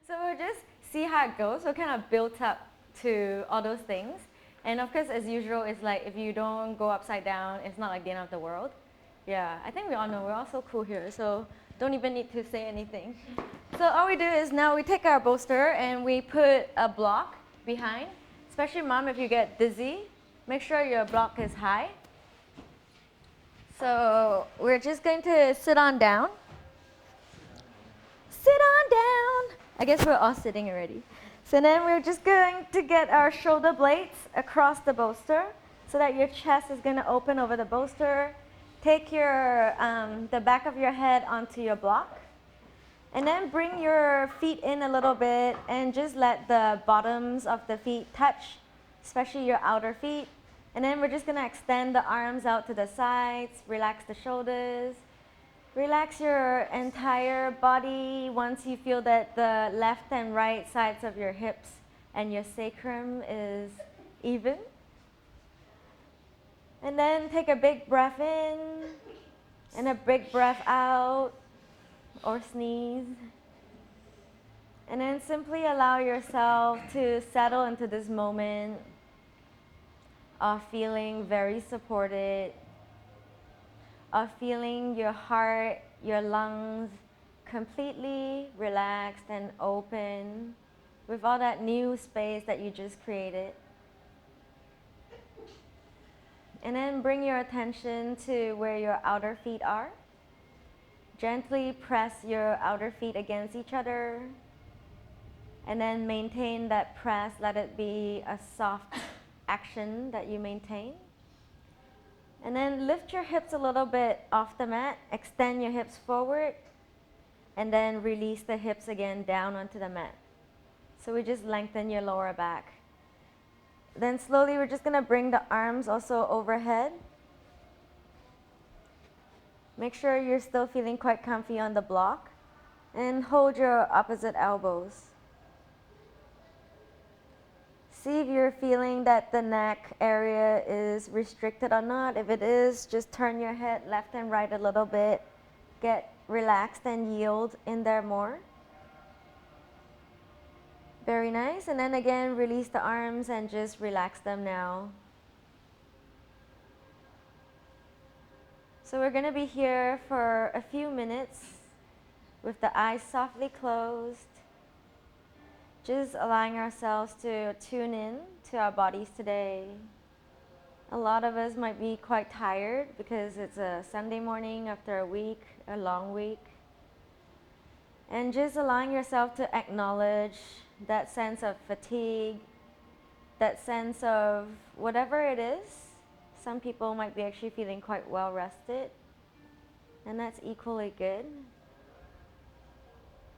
So we'll just see how it goes. We're kind of built up to all those things. And of course, as usual, it's like if you don't go upside down, it's not like the end of the world. Yeah, I think we all know we're all so cool here, so don't even need to say anything. So all we do is now we take our bolster and we put a block behind. Especially mom, if you get dizzy, make sure your block is high. So we're just going to sit on down. Sit on down. I guess we're all sitting already. So then we're just going to get our shoulder blades across the bolster so that your chest is going to open over the bolster. Take your the back of your head onto your block. And then bring your feet in a little bit and just let the bottoms of the feet touch, especially your outer feet. And then we're just going to extend the arms out to the sides, relax the shoulders. Relax your entire body once you feel that the left and right sides of your hips and your sacrum is even. And then take a big breath in and a big breath out, or sneeze. And then simply allow yourself to settle into this moment of feeling very supported, of feeling your heart, your lungs completely relaxed and open with all that new space that you just created. And then bring your attention to where your outer feet are. Gently press your outer feet against each other. And then maintain that press, let it be a soft action that you maintain. And then lift your hips a little bit off the mat, extend your hips forward, and then release the hips again down onto the mat. So we just lengthen your lower back. Then slowly we're just gonna bring the arms also overhead. Make sure you're still feeling quite comfy on the block, and hold your opposite elbows. See if you're feeling that the neck area is restricted or not. If it is, just turn your head left and right a little bit. Get relaxed and yield in there more. Very nice. And then again, release the arms and just relax them now. So we're going to be here for a few minutes with the eyes softly closed. Just allowing ourselves to tune in to our bodies today. A lot of us might be quite tired because it's a Sunday morning after a week, a long week. And just allowing yourself to acknowledge that sense of fatigue, that sense of whatever it is. Some people might be actually feeling quite well rested, and that's equally good.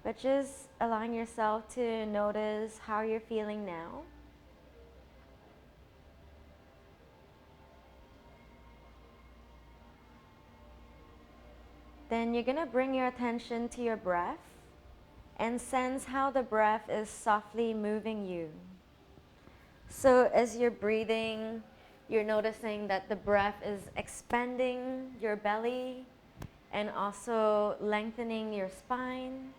But just allowing yourself to notice how you're feeling now. Then you're going to bring your attention to your breath and sense how the breath is softly moving you. So as you're breathing, you're noticing that the breath is expanding your belly and also lengthening your spine.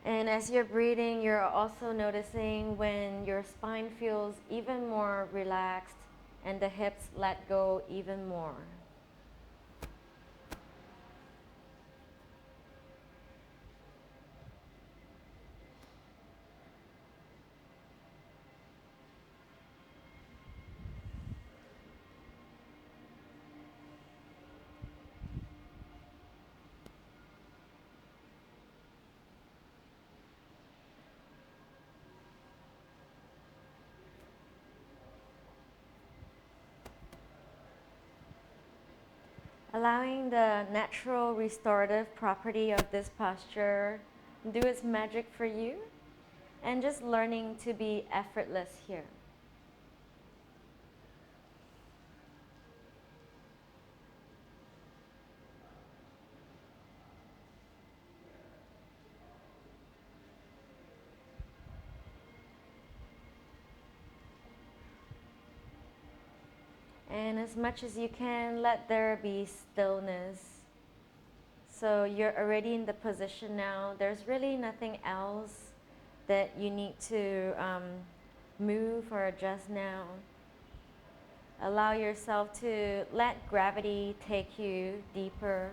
And as you're breathing, you're also noticing when your spine feels even more relaxed and the hips let go even more. Allowing the natural restorative property of this posture do its magic for you, and just learning to be effortless here. And as much as you can, let there be stillness. So you're already in the position now. There's really nothing else that you need to move or adjust now. Allow yourself to let gravity take you deeper.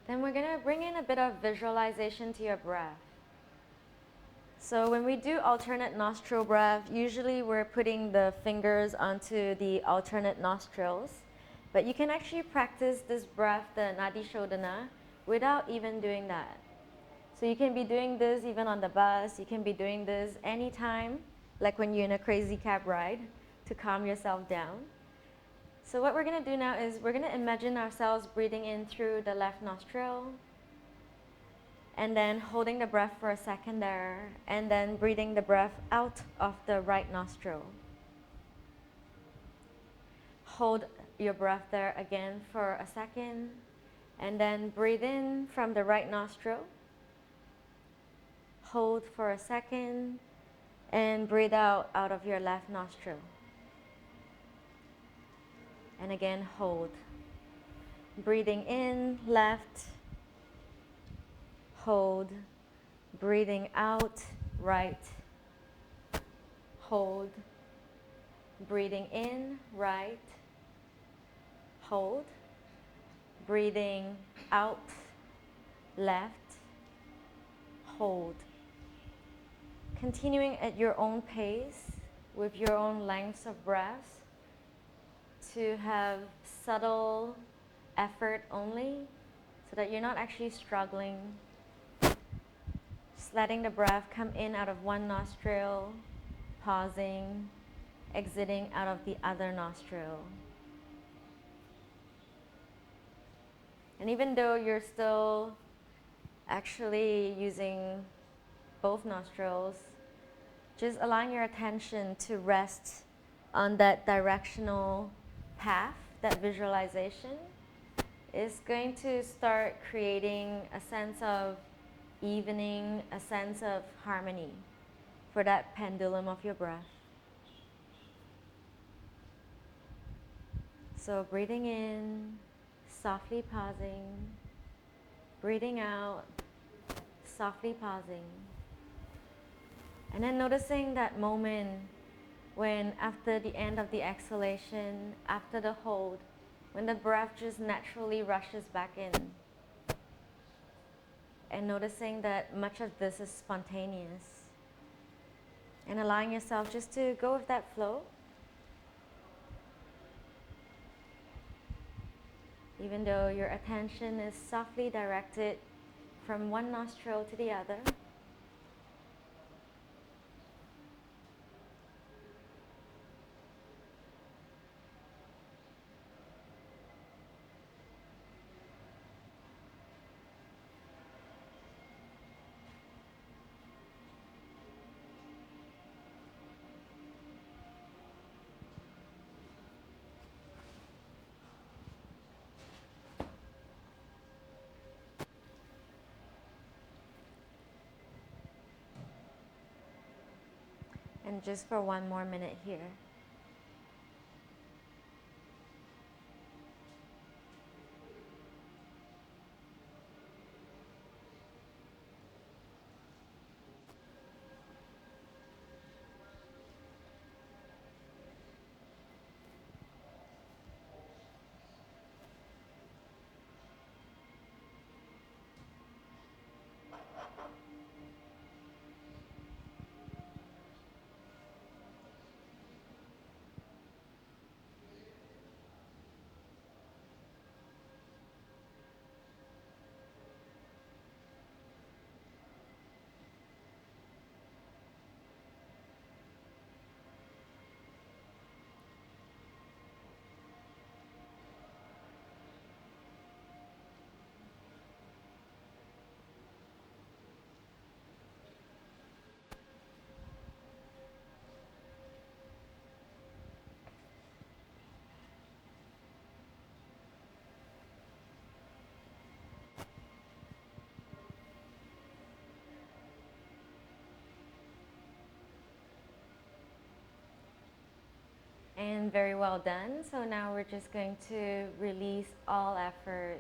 Then we're going to bring in a bit of visualization to your breath. So when we do alternate nostril breath, usually we're putting the fingers onto the alternate nostrils. But you can actually practice this breath, the Nadi Shodhana, without even doing that. So you can be doing this even on the bus, you can be doing this anytime, like when you're in a crazy cab ride, to calm yourself down. So what we're going to do now is we're going to imagine ourselves breathing in through the left nostril, and then holding the breath for a second there, and then breathing the breath out of the right nostril. Hold your breath there again for a second, and then breathe in from the right nostril. Hold for a second, and breathe out of your left nostril. And again, hold. Breathing in, left. Hold. Breathing out, right. Hold. Breathing in, right. Hold. Breathing out, left. Hold. Continuing at your own pace with your own lengths of breath to have subtle effort only so that you're not actually struggling. Just letting the breath come in out of one nostril, pausing, exiting out of the other nostril. And even though you're still actually using both nostrils, just allowing your attention to rest on that directional path, that visualization, is going to start creating a sense of evening, a sense of harmony for that pendulum of your breath. So breathing in, softly pausing, breathing out, softly pausing. And then noticing that moment when after the end of the exhalation, after the hold, when the breath just naturally rushes back in. And noticing that much of this is spontaneous. And allowing yourself just to go with that flow. Even though your attention is softly directed from one nostril to the other. And just for one more minute here. And very well done. So now we're just going to release all effort.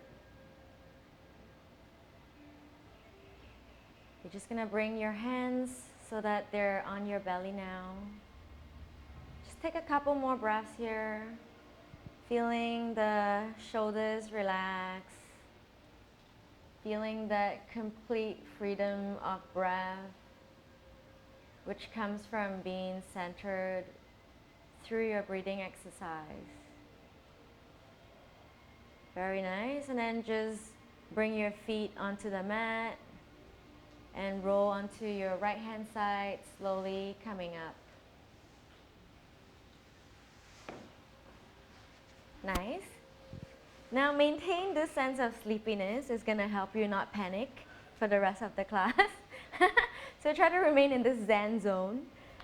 You're just going to bring your hands so that they're on your belly now. Just take a couple more breaths here. Feeling the shoulders relax. Feeling that complete freedom of breath, which comes from being centered through your breathing exercise. Very nice. And then just bring your feet onto the mat and roll onto your right hand side, slowly coming up. Nice. Now maintain this sense of sleepiness. It's going to help you not panic for the rest of the class. So try to remain in this Zen zone.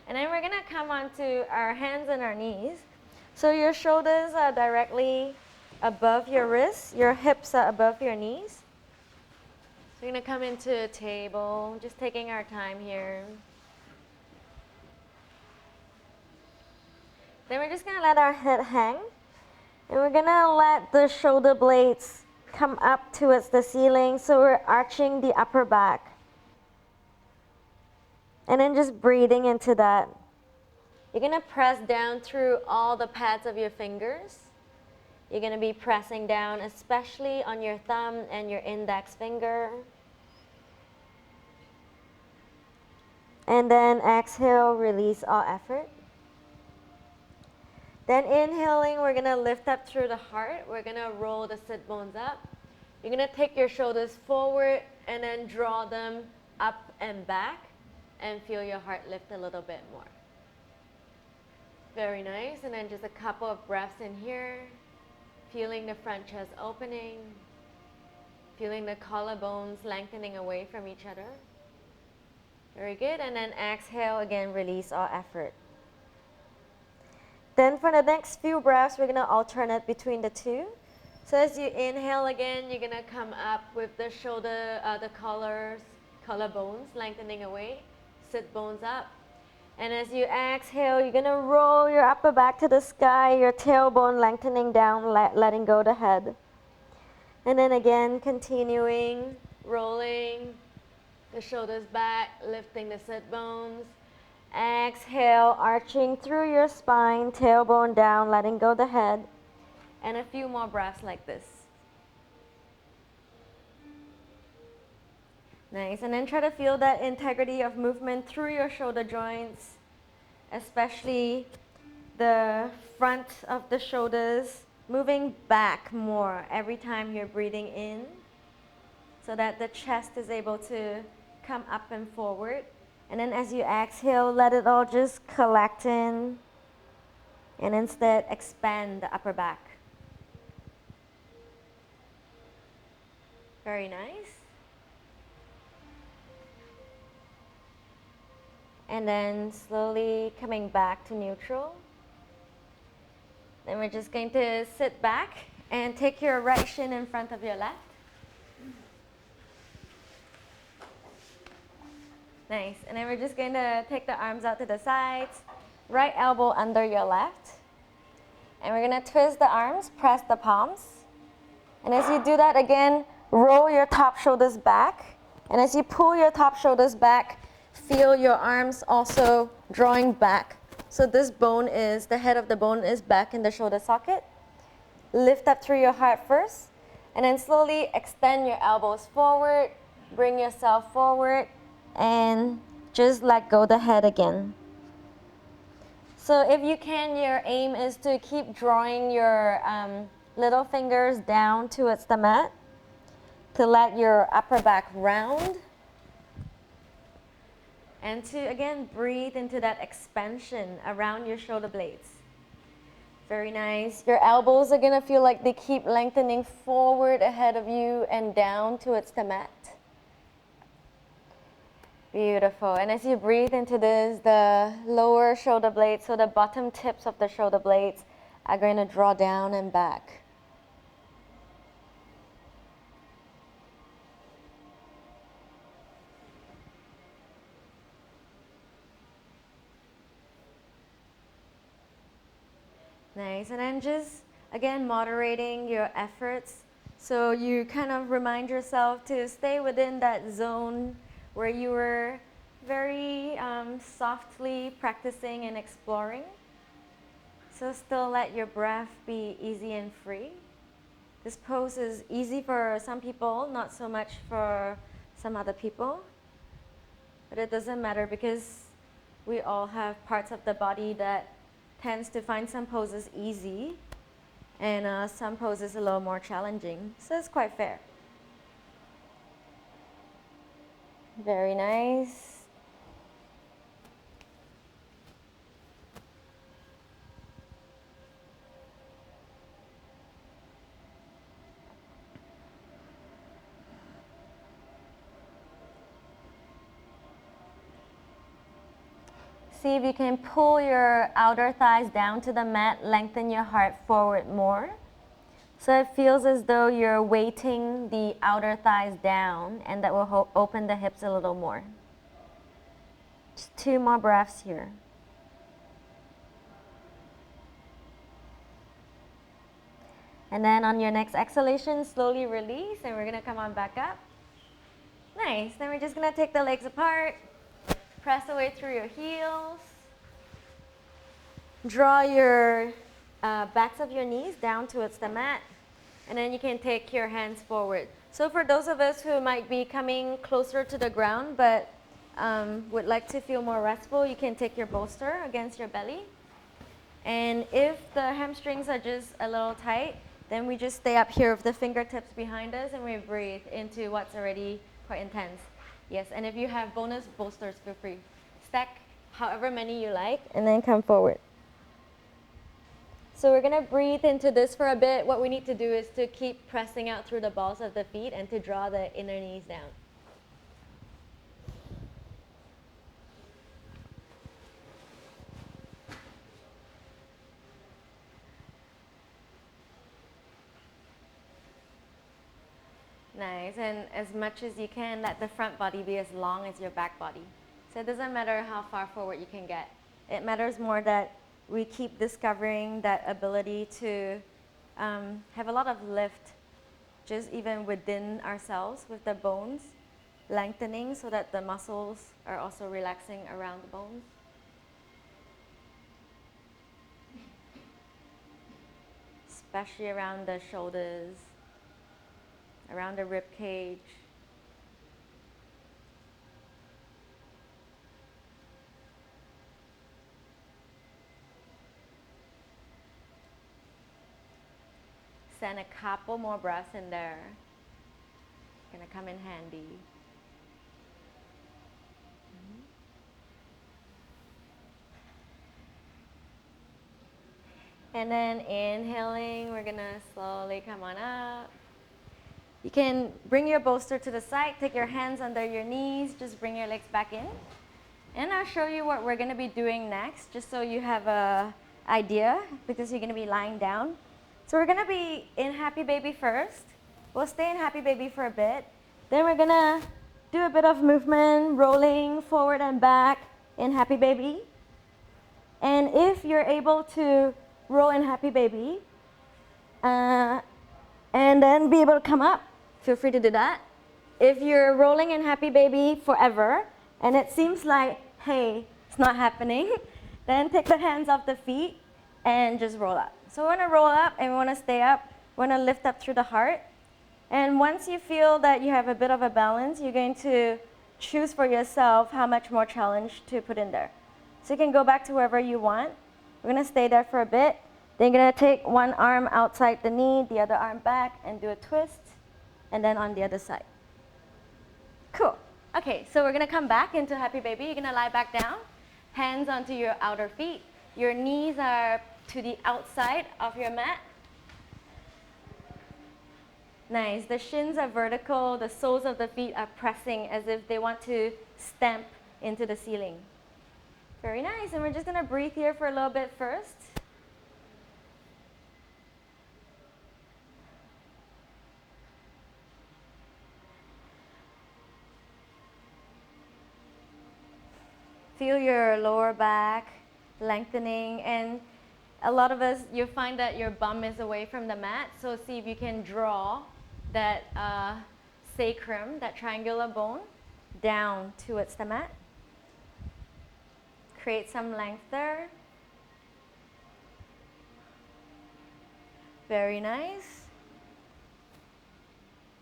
And then we're going to come onto our hands and our knees. So your shoulders are directly above your wrists. Your hips are above your knees. So we're going to come into a table, just taking our time here. Then we're just going to let our head hang. And we're going to let the shoulder blades come up towards the ceiling. So we're arching the upper back. And then just breathing into that. You're going to press down through all the pads of your fingers. You're going to be pressing down, especially on your thumb and your index finger. And then exhale, release all effort. Then inhaling, we're going to lift up through the heart. We're going to roll the sit bones up. You're going to take your shoulders forward and then draw them up and back and feel your heart lift a little bit more. Very nice. And then just a couple of breaths in here. Feeling the front chest opening. Feeling the collarbones lengthening away from each other. Very good. And then exhale, again, release all effort. Then for the next few breaths, we're going to alternate between the two. So as you inhale again, you're going to come up with the shoulder, the collarbones lengthening away. Sit bones up. And as you exhale, you're going to roll your upper back to the sky, your tailbone lengthening down, letting go the head. And then again, continuing, rolling the shoulders back, lifting the sit bones. Exhale, arching through your spine, tailbone down, letting go the head. And a few more breaths like this. Nice. And then try to feel that integrity of movement through your shoulder joints, especially the front of the shoulders, moving back more every time you're breathing in, so that the chest is able to come up and forward. And then as you exhale, let it all just collect in, and instead expand the upper back. Very nice. And then slowly coming back to neutral. Then we're just going to sit back and take your right shin in front of your left. Nice. And then we're just going to take the arms out to the sides, right elbow under your left. And we're going to twist the arms, press the palms. And as you do that again, roll your top shoulders back. And as you pull your top shoulders back, feel your arms also drawing back. So this bone is, the head of the bone is back in the shoulder socket. Lift up through your heart first. And then slowly extend your elbows forward, bring yourself forward, and just let go the head again. So if you can, your aim is to keep drawing your little fingers down towards the mat to let your upper back round. And to, again, breathe into that expansion around your shoulder blades. Very nice. Your elbows are going to feel like they keep lengthening forward ahead of you and down towards the mat. Beautiful. And as you breathe into this, the lower shoulder blades, so the bottom tips of the shoulder blades, are going to draw down and back. Nice. And then just, again, moderating your efforts. So you kind of remind yourself to stay within that zone where you were very softly practicing and exploring. So still let your breath be easy and free. This pose is easy for some people, not so much for some other people. But it doesn't matter because we all have parts of the body that tends to find some poses easy and some poses a little more challenging. So it's quite fair. Very nice. See if you can pull your outer thighs down to the mat, lengthen your heart forward more. So it feels as though you're weighting the outer thighs down, and that will open the hips a little more. Just 2 more breaths here. And then on your next exhalation, slowly release, and we're gonna come on back up. Nice, then we're just gonna take the legs apart, press away through your heels. Draw your backs of your knees down towards the mat, and then you can take your hands forward. So for those of us who might be coming closer to the ground but would like to feel more restful, you can take your bolster against your belly. And if the hamstrings are just a little tight, then we just stay up here with the fingertips behind us and we breathe into what's already quite intense. Yes, and if you have bonus bolsters, feel free. Stack however many you like and then come forward. So we're gonna breathe into this for a bit. What we need to do is to keep pressing out through the balls of the feet and to draw the inner knees down. Nice, and as much as you can, let the front body be as long as your back body. So it doesn't matter how far forward you can get. It matters more that we keep discovering that ability to have a lot of lift just even within ourselves with the bones lengthening so that the muscles are also relaxing around the bones. Especially around the shoulders, around the rib cage. Send a couple more breaths in there. Gonna come in handy. And then inhaling, we're gonna slowly come on up. You can bring your bolster to the side, take your hands under your knees, just bring your legs back in. And I'll show you what we're gonna be doing next, just so you have an idea, because you're gonna be lying down. So we're gonna be in Happy Baby first. We'll stay in Happy Baby for a bit. Then we're gonna do a bit of movement, rolling forward and back in Happy Baby. And if you're able to roll in Happy Baby, and then be able to come up, feel free to do that. If you're rolling in Happy Baby forever, and it seems like, hey, it's not happening, then take the hands off the feet and just roll up. So we want to roll up and we want to stay up. We want to lift up through the heart. And once you feel that you have a bit of a balance, you're going to choose for yourself how much more challenge to put in there. So you can go back to wherever you want. We're going to stay there for a bit. Then you're going to take one arm outside the knee, the other arm back, and do a twist. And then on the other side. Cool. Okay, so we're going to come back into Happy Baby. You're going to lie back down, hands onto your outer feet. Your knees are to the outside of your mat. Nice. The shins are vertical. The soles of the feet are pressing as if they want to stamp into the ceiling. Very nice. And we're just going to breathe here for a little bit first. Feel your lower back lengthening, and A lot of us, you find that your bum is away from the mat, so see if you can draw that sacrum, that triangular bone, down towards the mat. Create some length there. Very nice.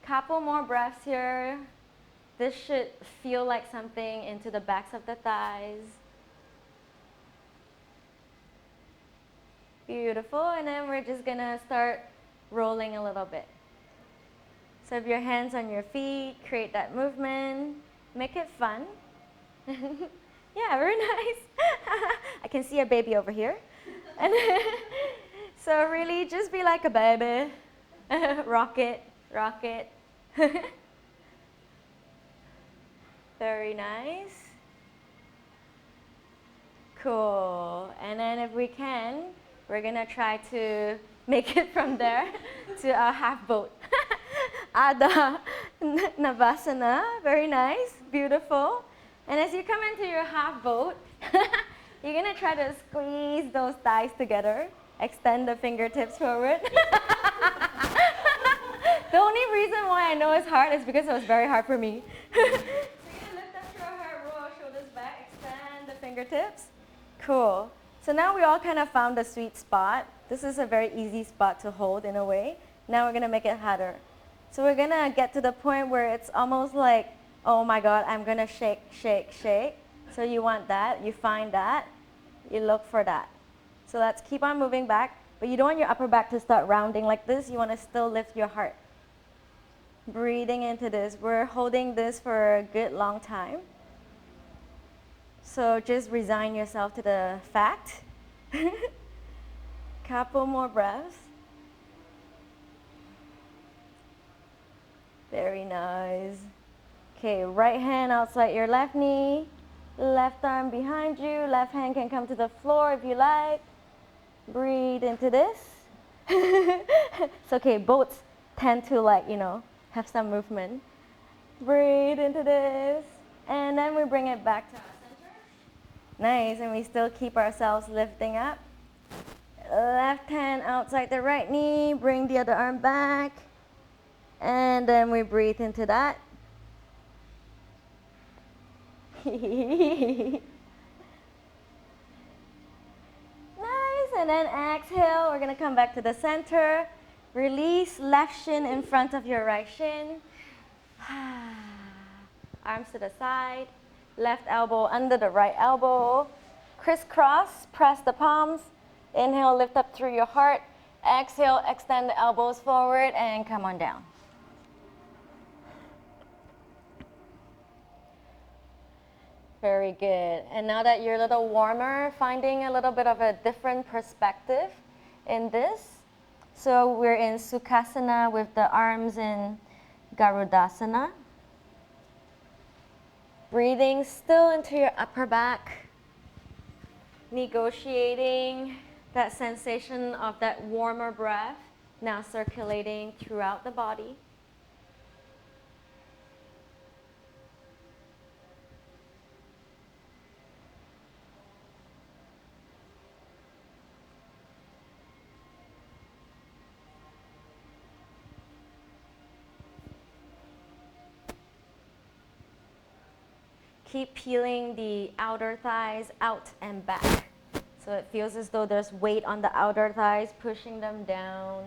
Couple more breaths here. This should feel like something into the backs of the thighs. Beautiful, and then we're just gonna start rolling a little bit. So if your hands on your feet, create that movement, make it fun. Yeah, very nice. I can see a baby over here. And so really just be like a baby. Rock it, rock it. Very nice. Cool. And then if we can, we're gonna try to make it from there to a half boat. Adha Navasana. Very nice, beautiful. And as you come into your half boat, you're gonna try to squeeze those thighs together. Extend the fingertips forward. The only reason why I know it's hard is because it was very hard for me. So you're gonna lift up your heart, roll our shoulders back, extend the fingertips. Cool. So now we all kind of found the sweet spot. This is a very easy spot to hold in a way. Now we're gonna make it harder. So we're gonna get to the point where it's almost like, oh my God, I'm gonna shake, shake, shake. So you want that, you find that, you look for that. So let's keep on moving back, but you don't want your upper back to start rounding like this. You wanna still lift your heart. Breathing into this. We're holding this for a good long time. So just resign yourself to the fact. Couple more breaths. Very nice. Okay, right hand outside your left knee, left arm behind you, left hand can come to the floor if you like. Breathe into this. It's okay, boats tend to have some movement. Breathe into this. And then we bring it back to our center. Nice, and we still keep ourselves lifting up. Left hand outside the right knee, bring the other arm back. And then we breathe into that. Nice, and then exhale, we're gonna come back to the center. Release left shin in front of your right shin. Arms to the side. Left elbow under the right elbow. Crisscross, press the palms. Inhale, lift up through your heart. Exhale, extend the elbows forward and come on down. Very good. And now that you're a little warmer, finding a little bit of a different perspective in this. So we're in Sukhasana with the arms in Garudasana. Breathing still into your upper back. Negotiating that sensation of that warmer breath now circulating throughout the body. Keep peeling the outer thighs out and back. So it feels as though there's weight on the outer thighs, pushing them down.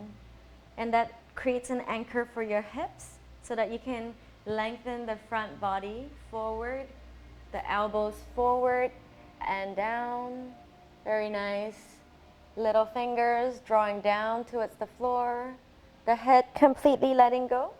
And that creates an anchor for your hips so that you can lengthen the front body forward, the elbows forward and down. Very nice. Little fingers drawing down towards the floor. The head completely letting go.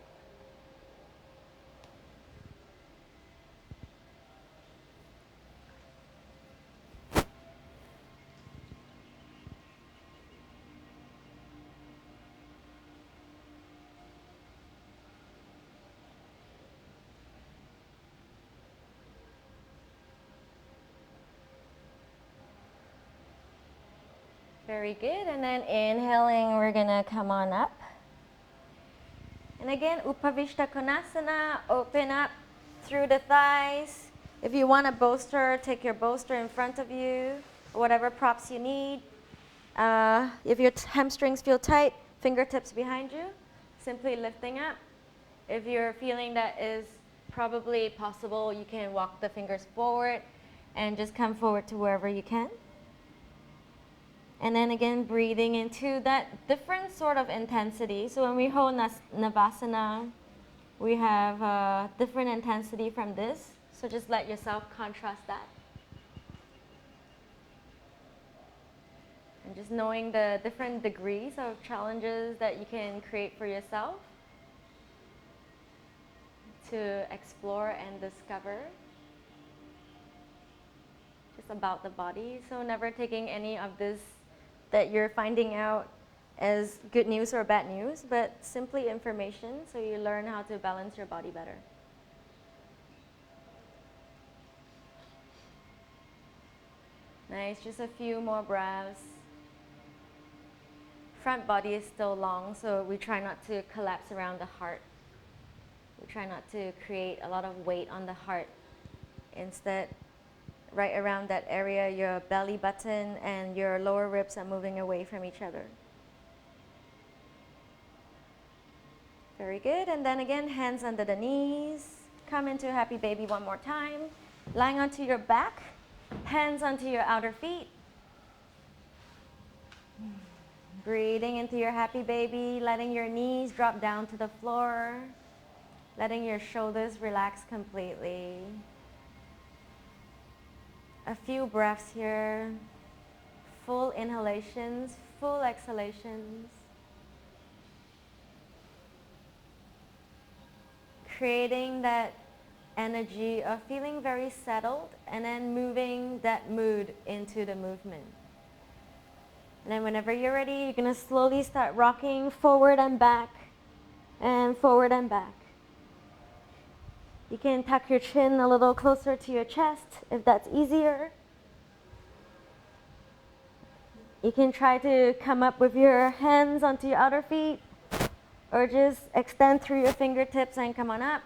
Very good, and then inhaling, we're gonna come on up. And again, Upavishta Konasana, open up through the thighs. If you want a bolster, take your bolster in front of you, whatever props you need. If your hamstrings feel tight, fingertips behind you, simply lifting up. If you're feeling that is probably possible, you can walk the fingers forward and just come forward to wherever you can. And then again, breathing into that different sort of intensity. So when we hold Navasana, we have a different intensity from this. So just let yourself contrast that. And just knowing the different degrees of challenges that you can create for yourself to explore and discover just about the body. So never taking any of this that you're finding out as good news or bad news, but simply information so you learn how to balance your body better. Nice, just a few more breaths. Front body is still long, so we try not to collapse around the heart. We try not to create a lot of weight on the heart. Instead, right around that area, your belly button and your lower ribs are moving away from each other. Very good. And then again, hands under the knees. Come into happy baby one more time. Lying onto your back, hands onto your outer feet. Breathing into your happy baby, letting your knees drop down to the floor. Letting your shoulders relax completely. A few breaths here. Full inhalations, full exhalations. Creating that energy of feeling very settled and then moving that mood into the movement. And then whenever you're ready, you're going to slowly start rocking forward and back and forward and back. You can tuck your chin a little closer to your chest if that's easier. You can try to come up with your hands onto your outer feet or just extend through your fingertips and come on up.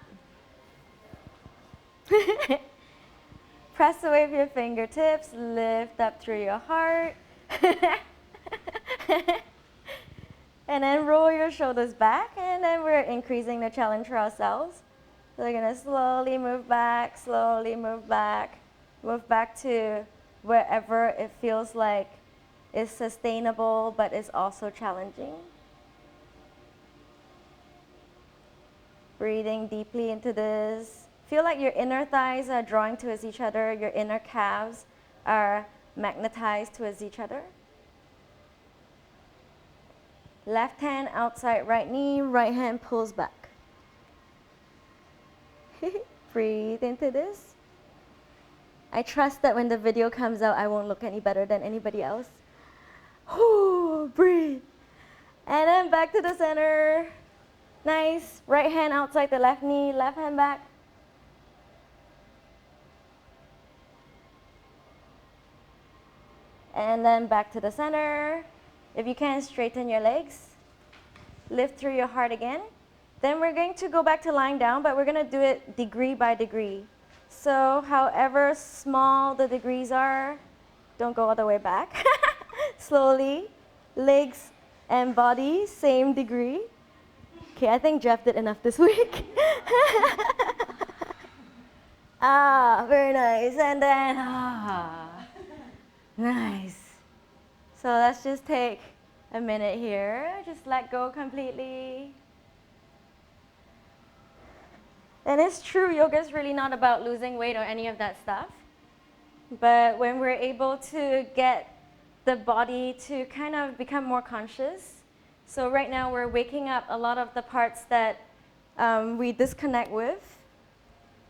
Press away with your fingertips, lift up through your heart. And then roll your shoulders back, and then we're increasing the challenge for ourselves. So we're going to slowly move back move back to wherever it feels like is sustainable but is also challenging. Breathing deeply into this. Feel like your inner thighs are drawing towards each other, your inner calves are magnetized towards each other. Left hand outside right knee, right hand pulls back. Breathe into this. I trust that when the video comes out, I won't look any better than anybody else. Breathe. And then back to the center. Nice. Right hand outside the left knee, left hand back. And then back to the center. If you can, straighten your legs. Lift through your heart again. Then we're going to go back to lying down, but we're going to do it degree by degree. So however small the degrees are, don't go all the way back. Slowly, legs and body, same degree. Okay, I think Jeff did enough this week. Very nice. And then, nice. So let's just take a minute here. Just let go completely. And it's true, yoga is really not about losing weight or any of that stuff. But when we're able to get the body to kind of become more conscious. So right now we're waking up a lot of the parts that we disconnect with.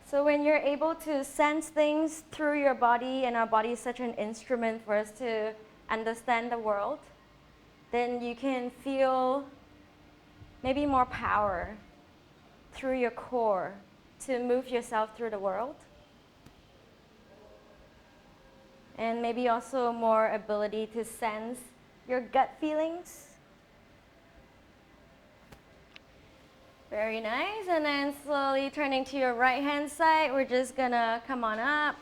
So when you're able to sense things through your body, and our body is such an instrument for us to understand the world, then you can feel maybe more power through your core to move yourself through the world. And maybe also more ability to sense your gut feelings. Very nice. And then slowly turning to your right hand side, we're just gonna come on up.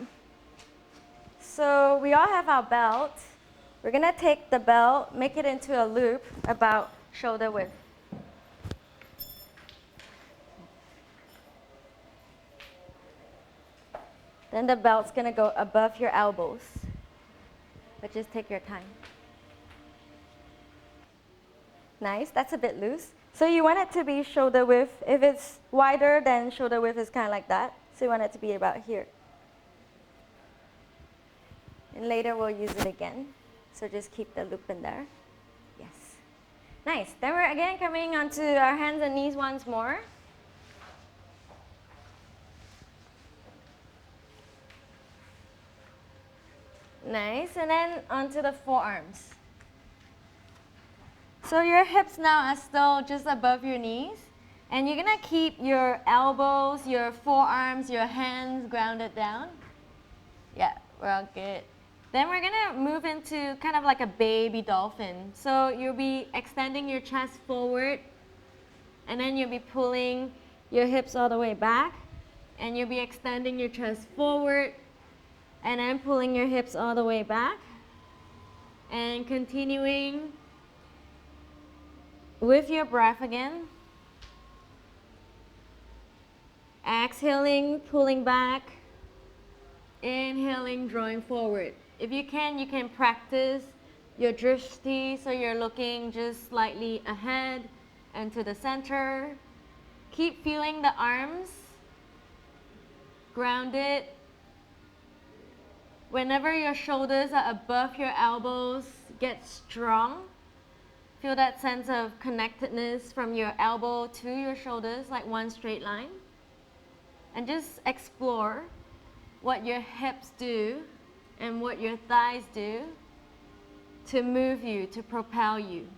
So we all have our belt. We're gonna take the belt, make it into a loop about shoulder width. Then the belt's gonna go above your elbows, but just take your time. Nice, that's a bit loose. So you want it to be shoulder width. If it's wider, then shoulder width is kind of like that. So you want it to be about here. And later we'll use it again. So just keep the loop in there. Yes. Nice. Then we're again coming onto our hands and knees once more. Nice. And then onto the forearms. So your hips now are still just above your knees. And you're going to keep your elbows, your forearms, your hands grounded down. Yeah, we're all good. Then we're going to move into kind of like a baby dolphin. So you'll be extending your chest forward. And then you'll be pulling your hips all the way back. And you'll be extending your chest forward. And then pulling your hips all the way back. And continuing with your breath again. Exhaling, pulling back. Inhaling, drawing forward. If you can practice your drishti, so you're looking just slightly ahead and to the center. Keep feeling the arms grounded. Whenever your shoulders are above your elbows, get strong. Feel that sense of connectedness from your elbow to your shoulders, like one straight line. And just explore what your hips do and what your thighs do to move you, to propel you.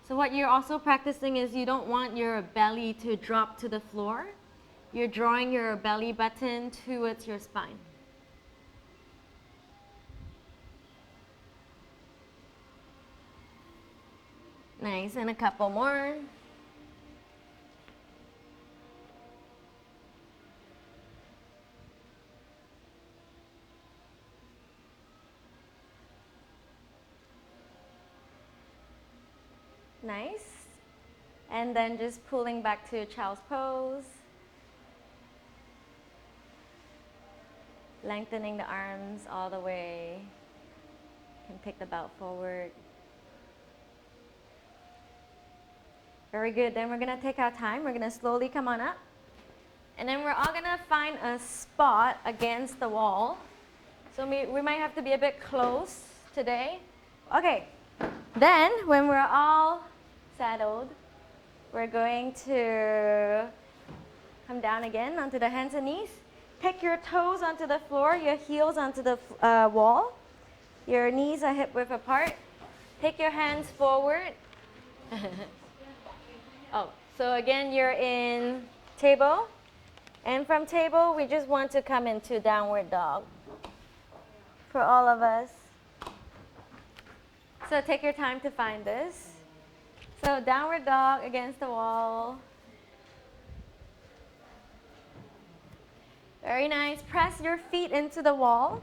So what you're also practicing is you don't want your belly to drop to the floor. You're drawing your belly button towards your spine. Nice, and a couple more. Nice. And then just pulling back to child's pose. Lengthening the arms all the way. You can take the belt forward. Very good. Then we're going to take our time. We're going to slowly come on up. And then we're all going to find a spot against the wall. So we might have to be a bit close today. Okay. Then when we're all settled, we're going to come down again onto the hands and knees. Take your toes onto the floor, your heels onto the wall. Your knees are hip width apart. Take your hands forward. Oh, so again, you're in table. And from table, we just want to come into downward dog for all of us. So take your time to find this. So downward dog against the wall. Very nice. Press your feet into the wall.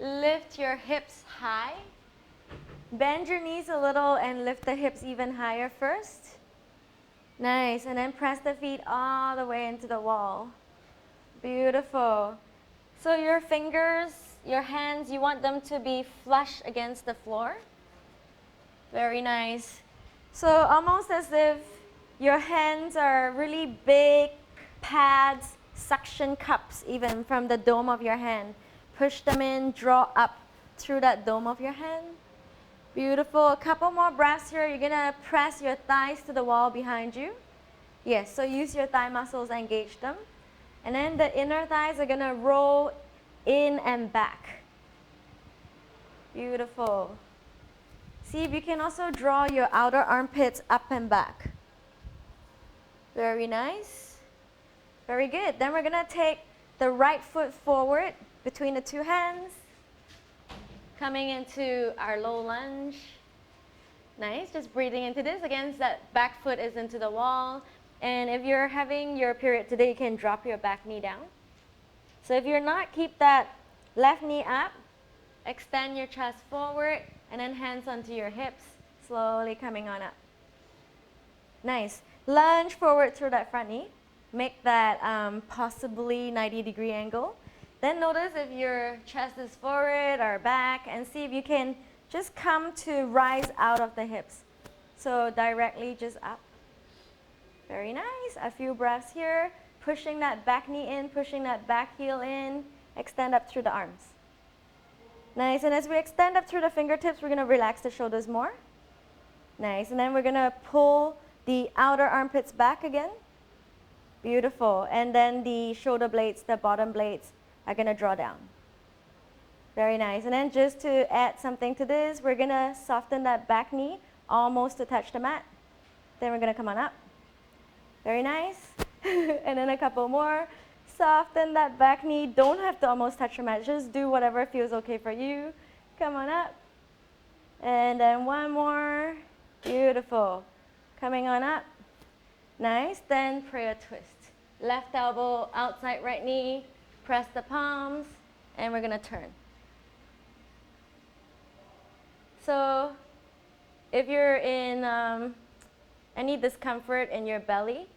Lift your hips high. Bend your knees a little and lift the hips even higher first. Nice. And then press the feet all the way into the wall. Beautiful. So your fingers, your hands, you want them to be flush against the floor. Very nice. So almost as if your hands are really big pads, suction cups even from the dome of your hand. Push them in, draw up through that dome of your hand. Beautiful. A couple more breaths here. You're going to press your thighs to the wall behind you. Yes, so use your thigh muscles, engage them. And then the inner thighs are going to roll in and back. Beautiful. See if you can also draw your outer armpits up and back. Very nice. Very good. Then we're going to take the right foot forward between the two hands. Coming into our low lunge. Nice. Just breathing into this. Again, that back foot is into the wall. And if you're having your period today, you can drop your back knee down. So if you're not, keep that left knee up. extend your chest forward, and then hands onto your hips, slowly coming on up. Nice. Lunge forward through that front knee. Make that possibly 90-degree angle. Then notice if your chest is forward or back, and see if you can just come to rise out of the hips. So directly just up. Very nice. A few breaths here. Pushing that back knee in, pushing that back heel in. Extend up through the arms. Nice. And as we extend up through the fingertips, we're going to relax the shoulders more. Nice. And then we're going to pull the outer armpits back again. Beautiful. And then the shoulder blades, the bottom blades, are going to draw down. Very nice. And then just to add something to this, we're going to soften that back knee almost to touch the mat. Then we're going to come on up. Very nice. And then a couple more. Soften that back knee. Don't have to almost touch your mat. Just do whatever feels okay for you. Come on up. And then one more. Beautiful. Coming on up. Nice. Then prayer twist. Left elbow outside right knee. Press the palms. And we're going to turn. So if you're in any discomfort in your belly,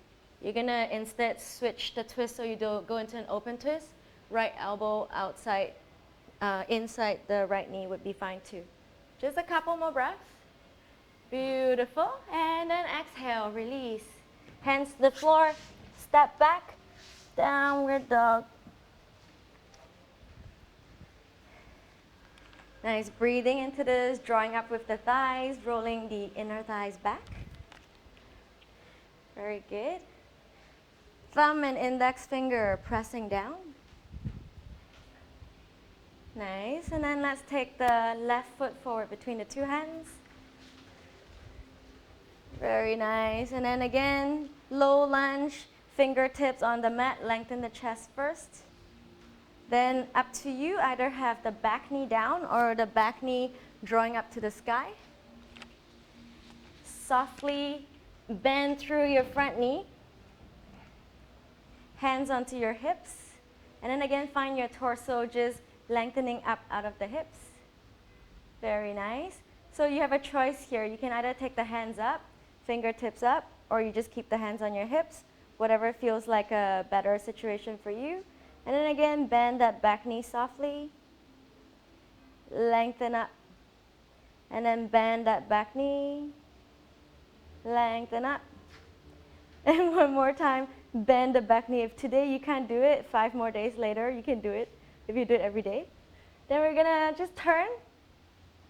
you're going to instead switch the twist so you don't go into an open twist. Right elbow outside, inside the right knee would be fine too. Just a couple more breaths. Beautiful. And then exhale, release. Hands to the floor, step back, downward dog. Nice. Breathing into this, drawing up with the thighs, rolling the inner thighs back. Very good. Thumb and index finger pressing down. Nice. And then let's take the left foot forward between the two hands. Very nice. And then again, low lunge, fingertips on the mat, lengthen the chest first. Then up to you, either have the back knee down or the back knee drawing up to the sky. Softly bend through your front knee. Hands onto your hips. And then again, find your torso just lengthening up out of the hips. Very nice. So you have a choice here. You can either take the hands up, fingertips up, or you just keep the hands on your hips, whatever feels like a better situation for you. And then again, bend that back knee softly. Lengthen up. And then bend that back knee. Lengthen up. And one more time, bend the back knee. If today you can't do it, 5 more days later, you can do it if you do it every day. Then we're going to just turn.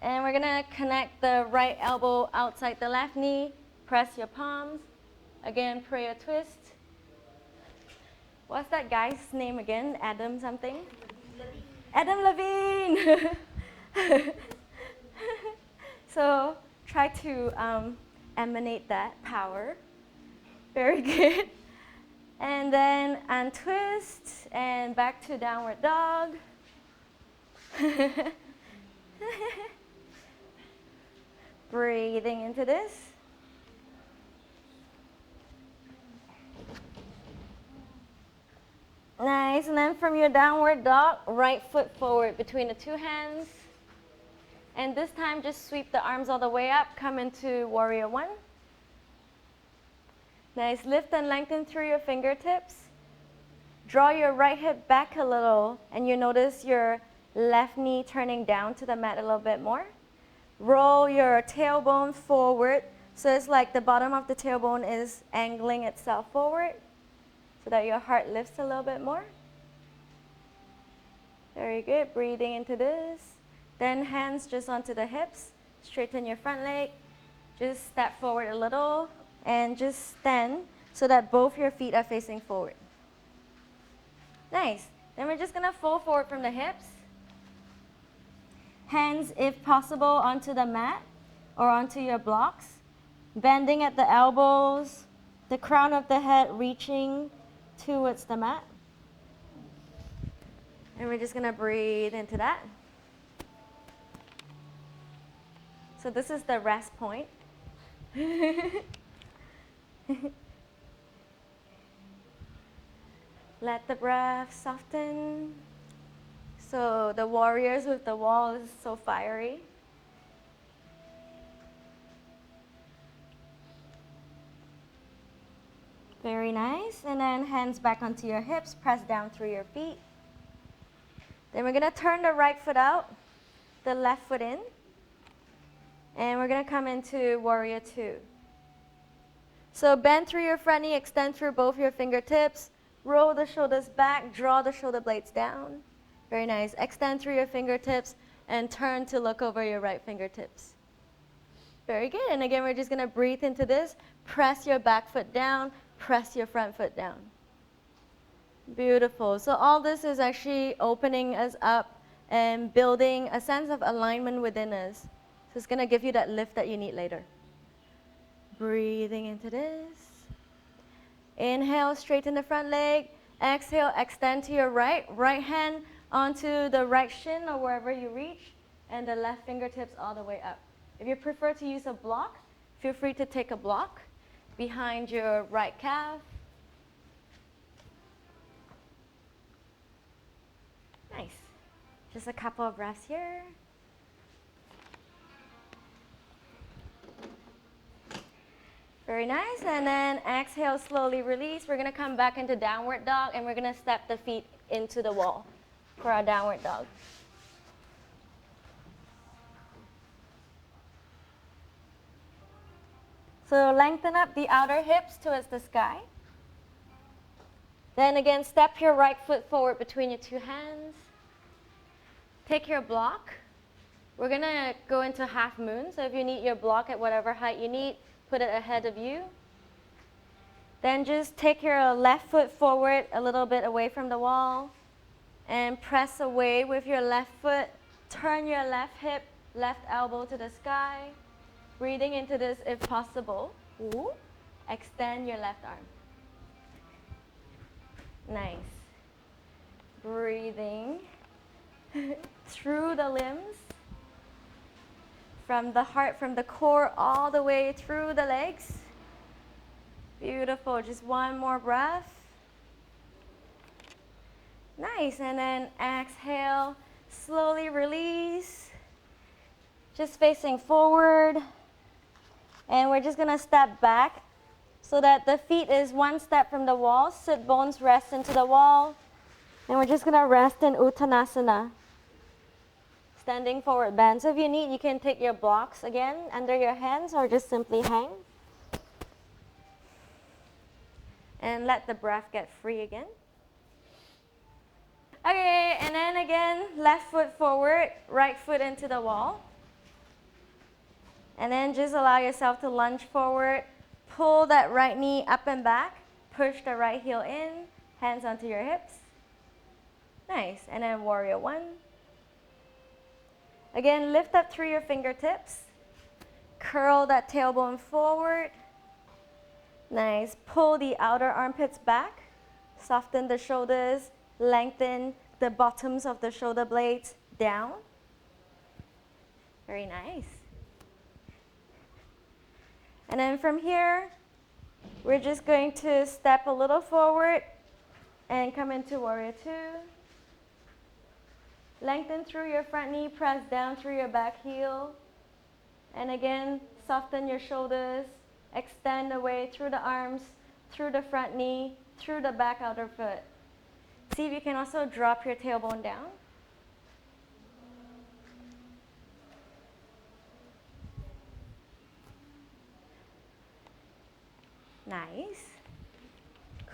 And we're going to connect the right elbow outside the left knee. Press your palms. Again, prayer twist. What's that guy's name again? Adam something? Adam Levine. So try to emanate that power. Very good. And then untwist and back to downward dog. Breathing into this. Nice. And then from your downward dog, right foot forward between the two hands. And this time, just sweep the arms all the way up. Come into warrior one. Nice. Lift and lengthen through your fingertips. Draw your right hip back a little, and you notice your left knee turning down to the mat a little bit more. Roll your tailbone forward. So it's like the bottom of the tailbone is angling itself forward, so that your heart lifts a little bit more. Very good. Breathing into this. Then hands just onto the hips. Straighten your front leg. Just step forward a little and just stand so that both your feet are facing forward. Nice. Then we're just going to fold forward from the hips. Hands, if possible, onto the mat or onto your blocks. Bending at the elbows. The crown of the head reaching towards the mat. And we're just going to breathe into that. So this is the rest point. Let the breath soften. So the warriors with the wall is so fiery. Very nice. And then hands back onto your hips, press down through your feet. Then we're going to turn the right foot out, the left foot in. And we're going to come into warrior two. So bend through your front knee, extend through both your fingertips, roll the shoulders back, draw the shoulder blades down. Very nice. Extend through your fingertips and turn to look over your right fingertips. Very good. And again, we're just going to breathe into this. Press your back foot down, press your front foot down. Beautiful. So all this is actually opening us up and building a sense of alignment within us. So it's going to give you that lift that you need later. Breathing into this. Inhale, straighten the front leg. Exhale, extend to your right. Right hand onto the right shin or wherever you reach. And the left fingertips all the way up. If you prefer to use a block, feel free to take a block behind your right calf. Nice. Just a couple of breaths here. Very nice. And then exhale, slowly release. We're going to come back into downward dog, and we're going to step the feet into the wall for our downward dog. So lengthen up the outer hips towards the sky. Then again, step your right foot forward between your two hands. Take your block. We're going to go into half moon. So if you need your block at whatever height you need, put it ahead of you. Then just take your left foot forward a little bit away from the wall and press away with your left foot. Turn your left hip, left elbow to the sky. Breathing into this if possible. Ooh. Extend your left arm. Nice. Breathing through the limbs. From the heart, from the core, all the way through the legs. Beautiful. Just one more breath. Nice. And then exhale. Slowly release. Just facing forward. And we're just going to step back so that the feet is one step from the wall. Sit bones rest into the wall. And we're just going to rest in Uttanasana. Standing forward bend. So if you need, you can take your blocks again under your hands or just simply hang. And let the breath get free again. Okay, and then again, left foot forward, right foot into the wall. And then just allow yourself to lunge forward. Pull that right knee up and back. Push the right heel in. Hands onto your hips. Nice. And then warrior one. Again, lift up through your fingertips. Curl that tailbone forward. Nice. Pull the outer armpits back. Soften the shoulders. Lengthen the bottoms of the shoulder blades down. Very nice. And then from here, we're just going to step a little forward and come into warrior two. Lengthen through your front knee, press down through your back heel. And again, soften your shoulders, extend away through the arms, through the front knee, through the back outer foot. See if you can also drop your tailbone down. Nice.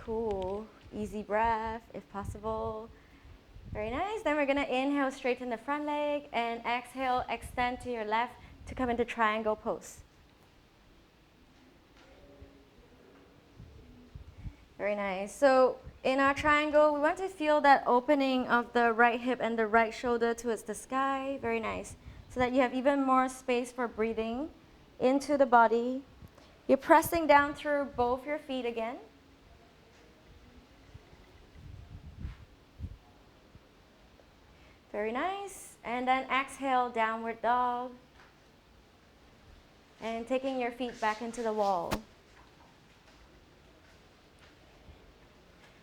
Cool. Easy breath if possible. Very nice. Then we're going to inhale, straighten the front leg, and exhale, extend to your left to come into triangle pose. Very nice. So in our triangle, we want to feel that opening of the right hip and the right shoulder towards the sky. Very nice. So that you have even more space for breathing into the body. You're pressing down through both your feet again. Very nice. And then exhale, downward dog. And taking your feet back into the wall.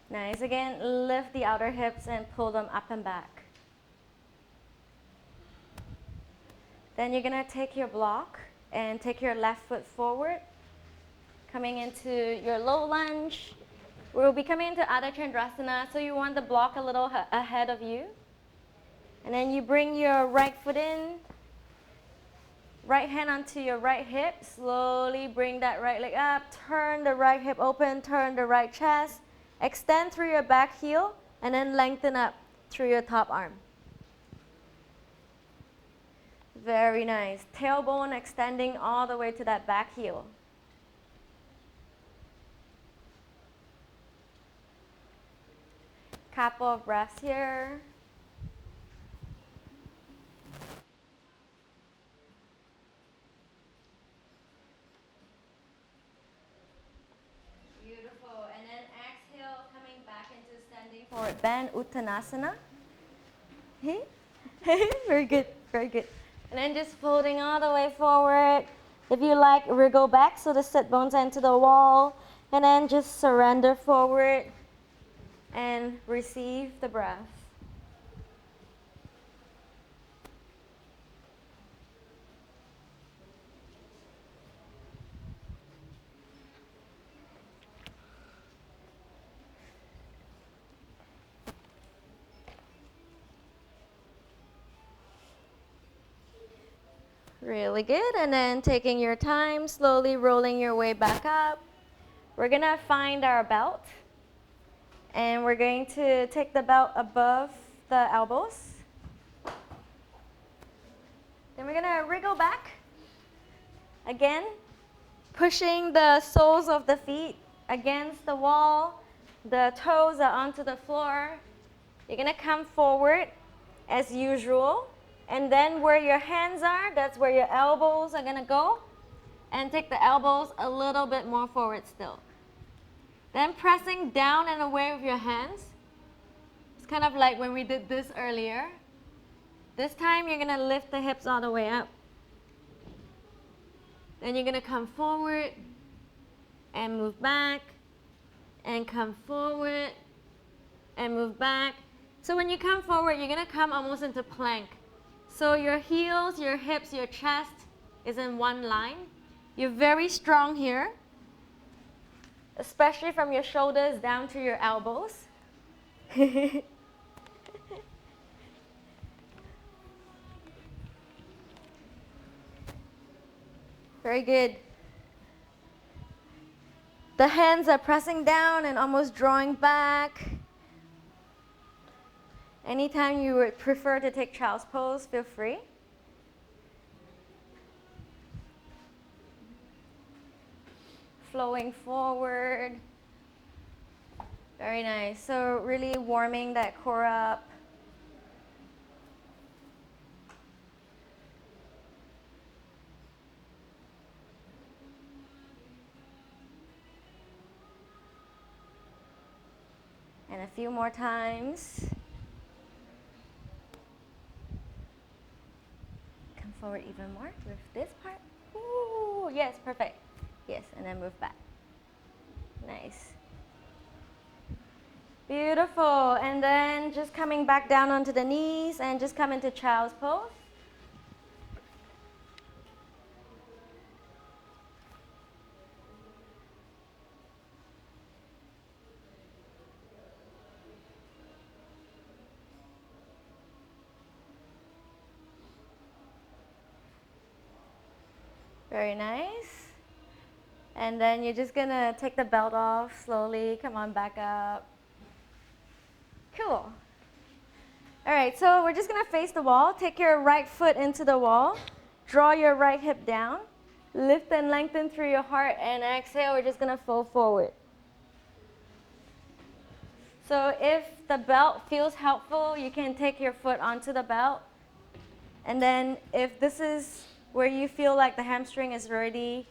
Nice. Again, lift the outer hips and pull them up and back. Then you're gonna take your block and take your left foot forward, coming into your low lunge. We'll be coming into Adho Chandrasana, so you want the block a little ahead of you. And then you bring your right foot in, right hand onto your right hip. Slowly bring that right leg up, turn the right hip open, turn the right chest, extend through your back heel, and then lengthen up through your top arm. Very nice. Tailbone extending all the way to that back heel. Couple of breaths here. Beautiful. And then exhale, coming back into standing forward bend, Uttanasana. Very good, very good. And then just folding all the way forward. If you like, wriggle back so the sit bones enter the wall. And then just surrender forward and receive the breath. Really good. And then taking your time, slowly rolling your way back up. We're going to find our belt. And we're going to take the belt above the elbows. Then we're going to wriggle back. Again, pushing the soles of the feet against the wall. The toes are onto the floor. You're going to come forward as usual. And then where your hands are, that's where your elbows are going to go. And take the elbows a little bit more forward still. Then pressing down and away with your hands. It's kind of like when we did this earlier. This time you're going to lift the hips all the way up. Then you're going to come forward and move back. And come forward and move back. So when you come forward, you're going to come almost into plank. So your heels, your hips, your chest is in one line. You're very strong here, especially from your shoulders down to your elbows. Very good. The hands are pressing down and almost drawing back. Anytime you would prefer to take child's pose, feel free. Flowing forward. Very nice. So really warming that core up. And a few more times. Come forward even more with this part. Ooh, yes, perfect. Yes, and then move back. Nice. Beautiful. And then just coming back down onto the knees and just come into child's pose. Very nice. And then you're just gonna take the belt off slowly. Come on, back up. Cool. All right, so we're just gonna face the wall. Take your right foot into the wall. Draw your right hip down. Lift and lengthen through your heart. And exhale, we're just gonna fold forward. So if the belt feels helpful, you can take your foot onto the belt. And then if this is where you feel like the hamstring is already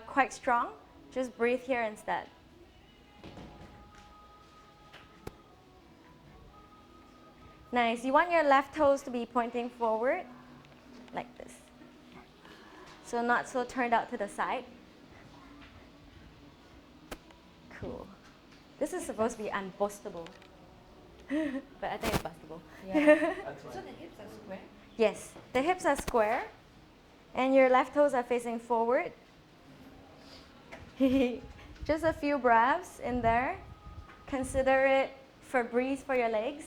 quite strong, just breathe here instead. Nice. You want your left toes to be pointing forward, like this. So not so turned out to the side. Cool. This is supposed to be unbustable. But I think it's bustable. Yeah. So the hips are square? Yes, the hips are square. And your left toes are facing forward. Just a few breaths in there. Consider it for breeze for your legs.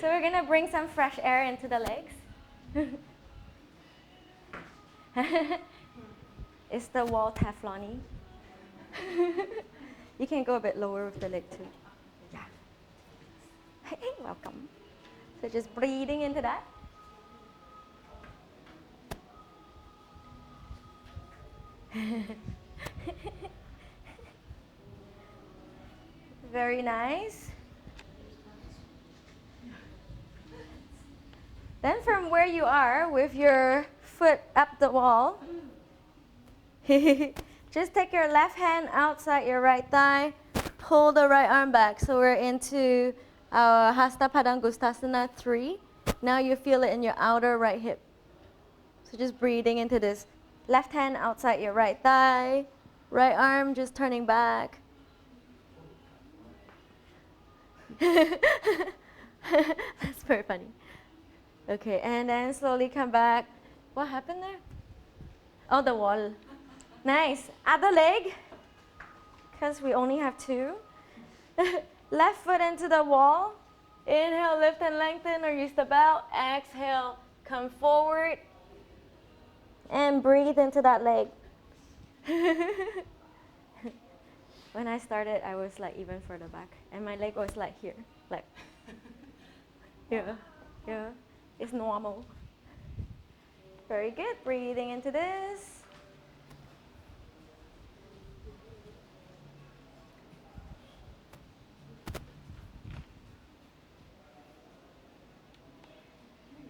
So we're gonna bring some fresh air into the legs. Is the wall Teflon-y? You can go a bit lower with the leg too. Yeah. Hey, welcome. So just breathing into that. Very nice. Then from where you are with your foot up the wall, just take your left hand outside your right thigh, pull the right arm back. So we're into our Hasta Padangusthasana 3. Now you feel it in your outer right hip. So just breathing into this. Left hand outside your right thigh, right arm just turning back. That's very funny. Okay, and then slowly come back. What happened there? Oh, the wall. Nice. Other leg, because we only have two. Left foot into the wall. Inhale, lift and lengthen, or use the belt. Exhale, come forward. And breathe into that leg. When I started, I was like even further back. And my leg was like here. Like, yeah. It's normal. Very good. Breathing into this.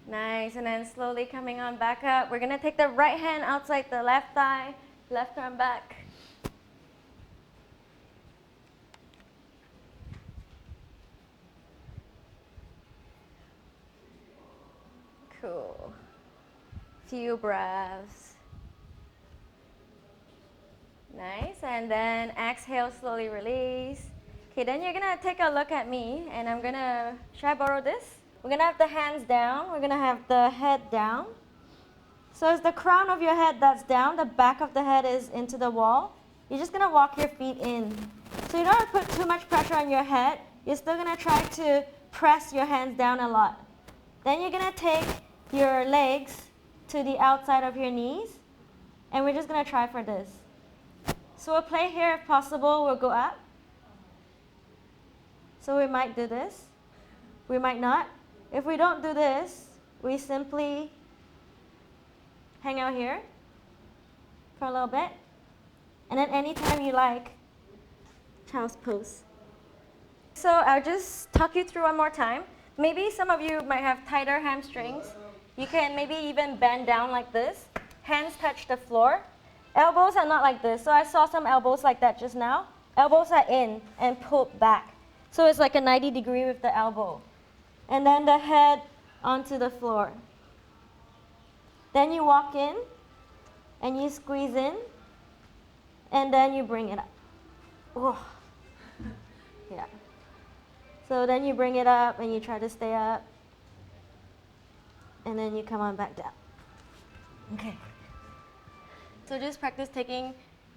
Nice, and then slowly coming on back up. We're gonna take the right hand outside the left thigh, left arm back. Cool. Few breaths. Nice, and then exhale, slowly release. Okay, then you're gonna take a look at me, and I'm gonna, should I borrow this? We're gonna have the hands down, we're gonna have the head down. So it's the crown of your head that's down, the back of the head is into the wall. You're just gonna walk your feet in. So you don't have to put too much pressure on your head. You're still gonna try to press your hands down a lot. Then you're gonna take your legs to the outside of your knees, and we're just gonna try for this. So we'll play here if possible, we'll go up. So we might do this, we might not. If we don't do this, we simply hang out here for a little bit. And then anytime you like, child's pose. So I'll just talk you through one more time. Maybe some of you might have tighter hamstrings. You can maybe even bend down like this. Hands touch the floor. Elbows are not like this. So I saw some elbows like that just now. Elbows are in and pulled back. So it's like a 90-degree with the elbow. And then the head onto the floor. Then you walk in, and you squeeze in, and then you bring it up. Oh. Yeah. So then you bring it up, and you try to stay up, and then you come on back down. Okay. So just practice taking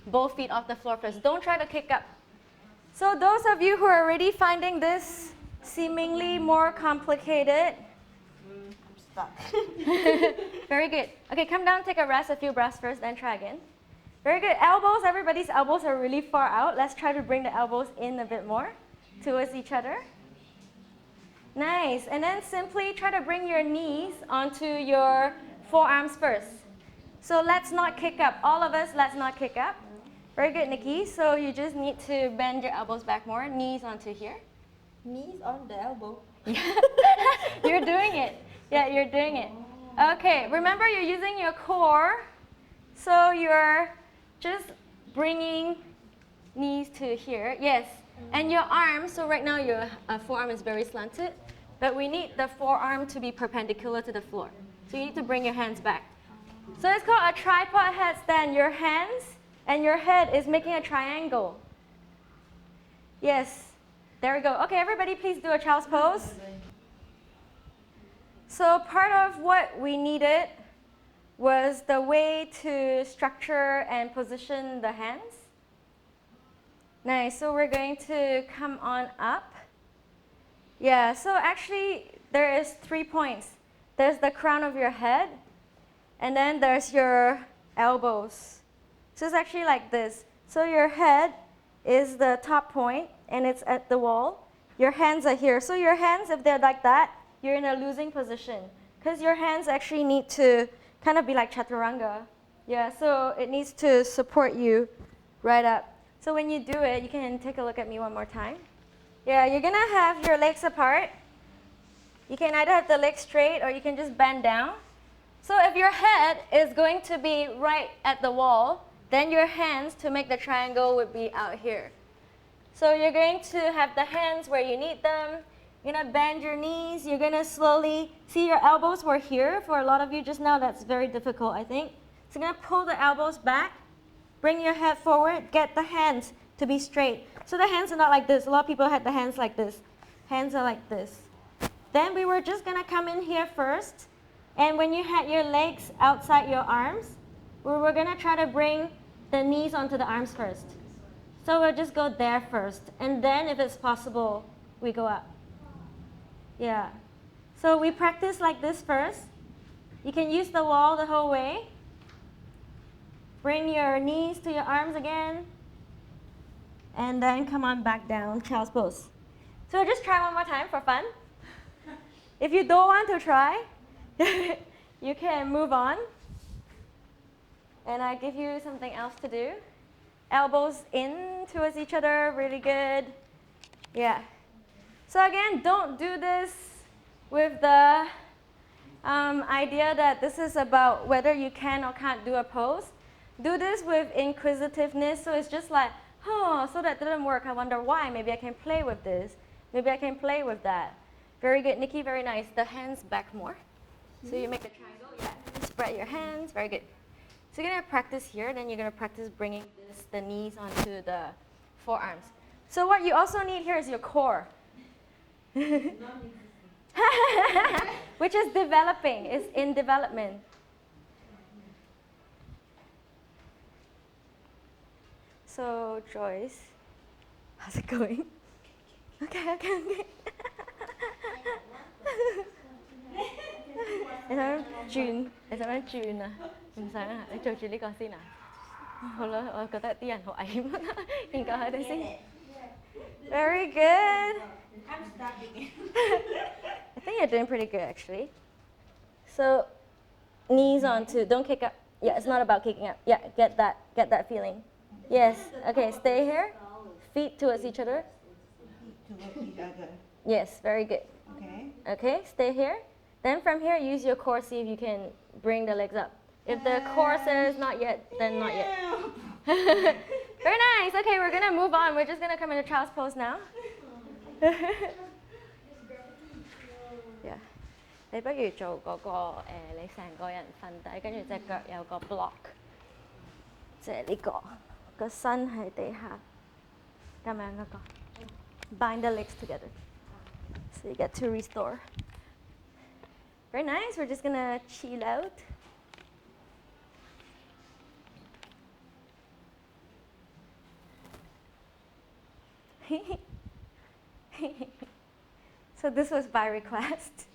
both feet off the floor first. Don't try to kick up. So those of you who are already finding this seemingly more complicated, I'm stuck. very good. Okay, come down, take a rest, a few breaths first, then try again. Very good. Elbows, everybody's elbows are really far out. Let's try to bring the elbows in a bit more towards each other. Nice. And then simply try to bring your knees onto your forearms first. So let's not kick up. All of us, let's not kick up. Very good, Nikki. So you just need to bend your elbows back more, knees onto here. Knees on the elbow. You're doing it. Yeah, you're doing it. Okay, remember you're using your core. So you're just bringing knees to here. Yes. And your arms, so right now your forearm is very slanted, but we need the forearm to be perpendicular to the floor. So you need to bring your hands back. So it's called a tripod headstand. Your hands and your head is making a triangle. Yes. There we go. Okay, everybody please do a child's pose. So part of what we needed was the way to structure and position the hands. Nice, so we're going to come on up. Yeah, so actually there is 3 points. There's the crown of your head, and then there's your elbows. So it's actually like this. So your head is the top point, and it's at the wall. Your hands are here. So your hands, if they're like that, you're in a losing position, because your hands actually need to kind of be like chaturanga. Yeah, so it needs to support you right up. So when you do it, you can take a look at me one more time. Yeah, you're gonna have your legs apart. You can either have the legs straight or you can just bend down. So if your head is going to be right at the wall, then your hands to make the triangle would be out here. So you're going to have the hands where you need them. You're gonna bend your knees. You're gonna slowly, see your elbows were here. For a lot of you just now, that's very difficult, I think. So you're gonna pull the elbows back, bring your head forward, get the hands to be straight. So the hands are not like this. A lot of people had the hands like this. Hands are like this. Then we were just gonna come in here first. And when you had your legs outside your arms, we were gonna try to bring the knees onto the arms first. So we'll just go there first. And then if it's possible, we go up. Yeah. So we practice like this first. You can use the wall the whole way. Bring your knees to your arms again. And then come on back down, child's pose. So just try one more time for fun. If you don't want to try, you can move on. And I give you something else to do. Elbows in towards each other, really good. Yeah. So again, don't do this with the idea that this is about whether you can or can't do a pose. Do this with inquisitiveness. So it's just like, oh, so that didn't work. I wonder why. Maybe I can play with this. Maybe I can play with that. Very good, Nikki, very nice. The hands back more. So you make the triangle, yeah. Spread your hands, very good. So you're gonna practice here, then you're gonna practice bringing the knees onto the forearms. So what you also need here is your core. Which is developing, is in development. So Joyce, how's it going? Okay. Em sao June à? Em sao à? Em cho Julie con xin à? Hồi có thể tiền hỏi em. Em có hỏi đây xin. Very good. I'm starting. I think you're doing pretty good actually. So knees onto, don't kick up. Yeah, it's not about kicking up. Yeah, get that feeling. Yes. Okay, stay here. Feet towards each other. Towards each other. Yes, very good. Okay. Okay, stay here. Then from here, use your core, see if you can bring the legs up. If the core says not yet, then not yet. Very nice. Okay, we're gonna move on. We're just gonna come into child's pose now. Yeah. 你不如做嗰個你成個人瞓低，跟住隻腳有個 block，即係呢個個身喺地下咁樣嗰個。Bind the legs together, so you get to restore. Very nice. We're just gonna chill out. So this was by request.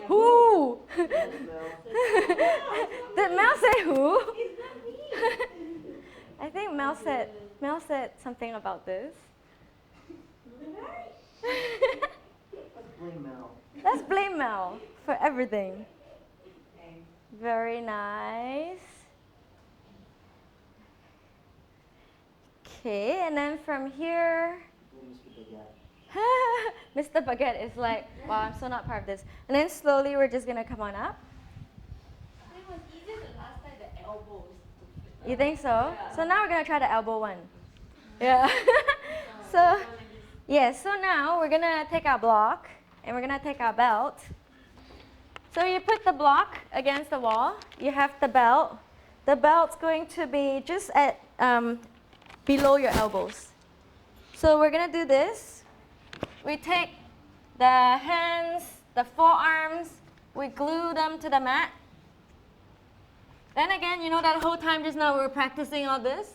Who? Did Mel say who? I think Mel said something about this. Blame Mel. Let's blame Mel for everything. Very nice. Okay, and then from here, Mr. Baguette is like, wow, I'm so not part of this. And then slowly we're just gonna come on up. It was easier the last time, the elbows. You think so? Yeah. So now we're gonna try the elbow one. Yeah. So, yes, so now we're gonna take our block and we're gonna take our belt. So you put the block against the wall. You have the belt. The belt's going to be just at below your elbows. So we're gonna do this. We take the hands, the The forearms, we glue them to the mat. Then again, you know that whole time just now we were practicing all this?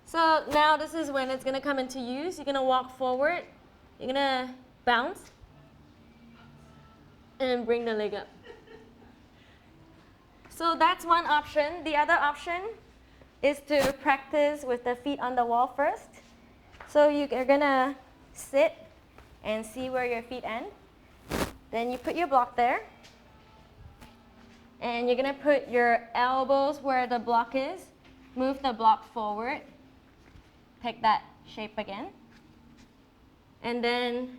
So now this is when it's going to come into use. You're going to walk forward. You're going to bounce. And bring the leg up. So that's one option. The other option is to practice with the feet on the wall first. So you're going to sit and see where your feet end. Then you put your block there. And you're going to put your elbows where the block is. Move the block forward. Take that shape again. And then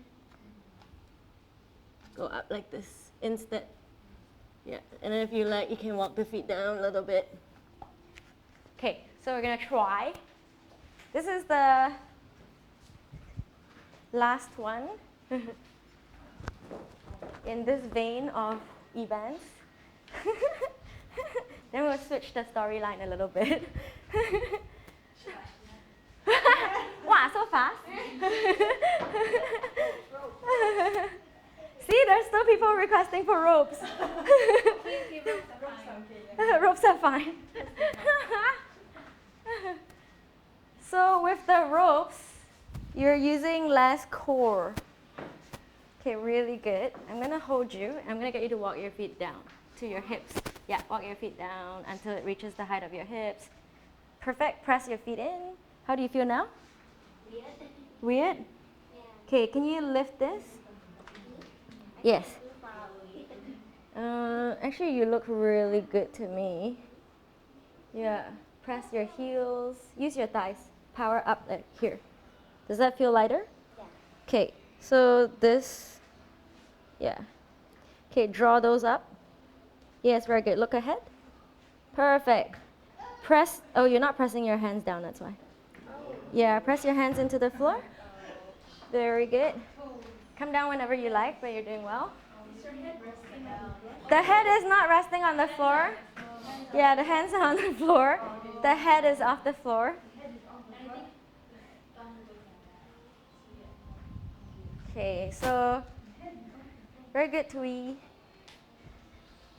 go up like this instead. Yeah, and then if you like, you can walk the feet down a little bit. Okay, so we're going to try. This is the last one in this vein of events. Then we'll switch the storyline a little bit. Wow, so fast. See, there's still people requesting for ropes. Ropes are fine. So with the ropes, you're using less core. Okay, really good. I'm going to hold you. I'm going to get you to walk your feet down to your hips. Yeah, walk your feet down until it reaches the height of your hips. Perfect. Press your feet in. How do you feel now? Weird. Weird? Yeah. Okay, can you lift this? Yes. Actually, you look really good to me. Yeah. Press your heels. Use your thighs. Power up there. Here. Does that feel lighter? Yeah. Okay. So this. Yeah. Okay, draw those up. Yes, very good. Look ahead. Perfect. Press. Oh, you're not pressing your hands down. That's why. Yeah. Press your hands into the floor. Very good. Come down whenever you like, but you're doing well. Is your head resting down? The head is not resting on the floor. Yeah, the hands are on the floor. The head is off the floor. Okay, so very good, Tui.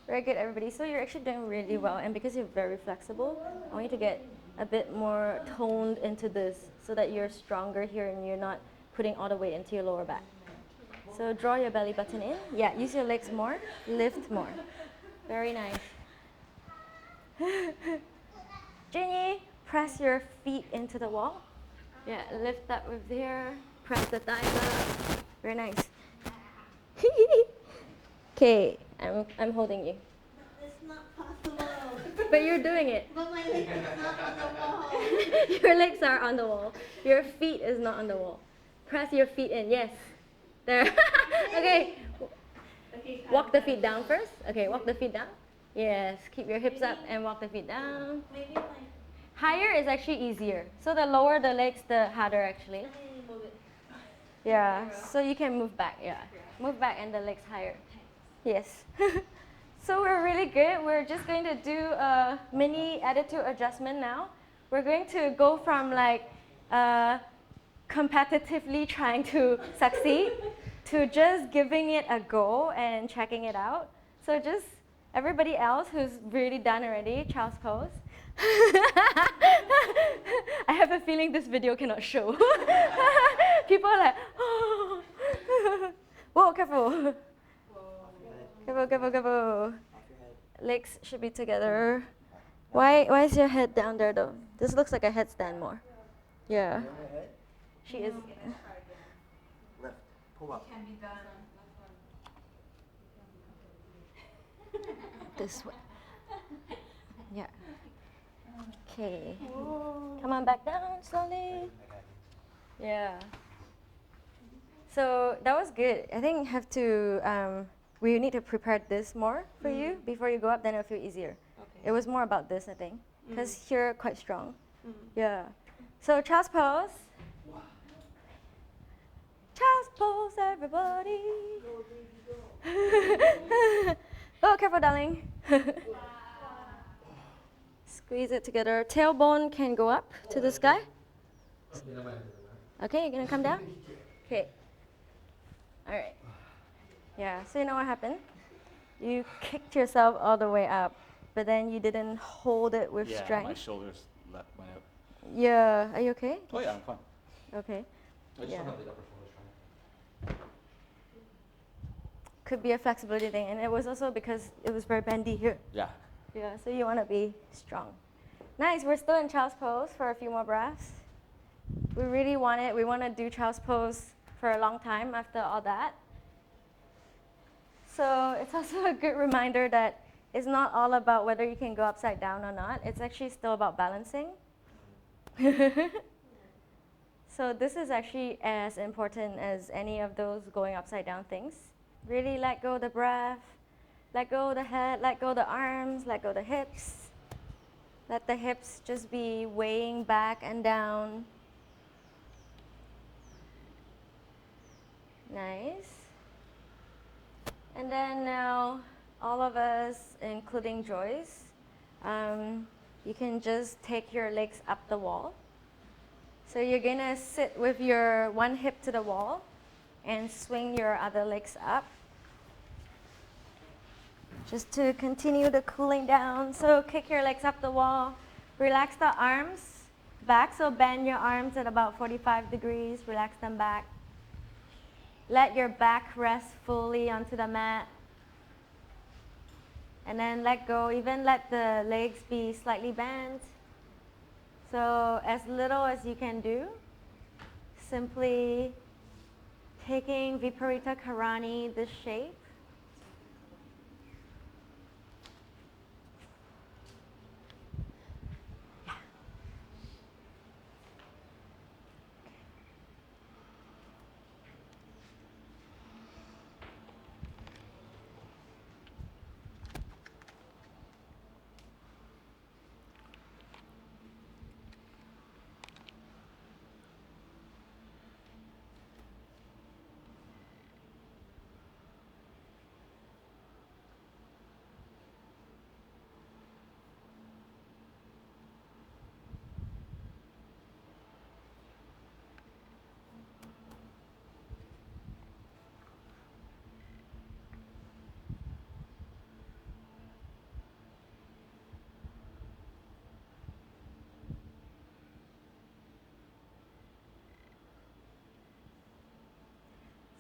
Very good, everybody. So you're actually doing really well, and because you're very flexible, I want you to get a bit more toned into this so that you're stronger here and you're not putting all the weight into your lower back. So draw your belly button in. Yeah, use your legs more. Lift more. Very nice. Jinny, press your feet into the wall. Yeah, lift up with here. Press the thighs up. Very nice. Okay, I'm holding you. It's not possible. But you're doing it. But my leg is not on the wall. Your legs are on the wall. Your feet is not on the wall. Press your feet in. Yes. There. Okay. Walk the feet down first. Okay, walk the feet down. Yes. Keep your hips up and walk the feet down. Maybe my Higher is actually easier. So the lower the legs, the harder actually. move it. Yeah. So you can move back. Yeah. Move back and the legs higher. Yes. So we're really good. We're just going to do a mini attitude adjustment now. We're going to go from like competitively trying to succeed to just giving it a go and checking it out. So just everybody else who's really done already, child's pose. I have a feeling this video cannot show. People are like, oh. Whoa, careful. Careful, careful, careful. Legs should be together. Why is your head down there though? This looks like a headstand more. Yeah. She is. Left. Pull up. Can be done. This way. Yeah. Okay. Come on back down slowly. Yeah. So that was good. I think have to we need to prepare this more for you before you go up, then it'll feel easier. Okay. It was more about this, I think, because here quite strong. Mm. Yeah. So child's pose. Child's pose, everybody. Oh, careful, darling. Squeeze it together. Tailbone can go up to the sky. Okay, you're gonna come down? Okay. All right. Yeah, so you know what happened? You kicked yourself all the way up, but then you didn't hold it with Yeah, strength. my shoulders went out. Yeah, are you okay? Oh yeah, I'm fine. Okay. I just Yeah. don't have the upper shoulder strength. Could be a flexibility thing, and it was also because it was very bendy here. Yeah. Yeah, so you want to be strong. Nice, we're still in child's pose for a few more breaths. We really want it. We want to do child's pose for a long time after all that. So it's also a good reminder that it's not all about whether you can go upside down or not. It's actually still about balancing. So this is actually as important as any of those going upside down things. Really let go the breath, let go the head, let go the arms, let go the hips. Let the hips just be weighing back and down. Nice. And then now, all of us, including Joyce, you can just take your legs up the wall. So you're gonna sit with your one hip to the wall and swing your other legs up. Just to continue the cooling down. So kick your legs up the wall. Relax the arms back. So bend your arms at about 45 degrees. Relax them back. Let your back rest fully onto the mat. And then let go. Even let the legs be slightly bent. So as little as you can do. Simply taking Viparita Karani, this shape.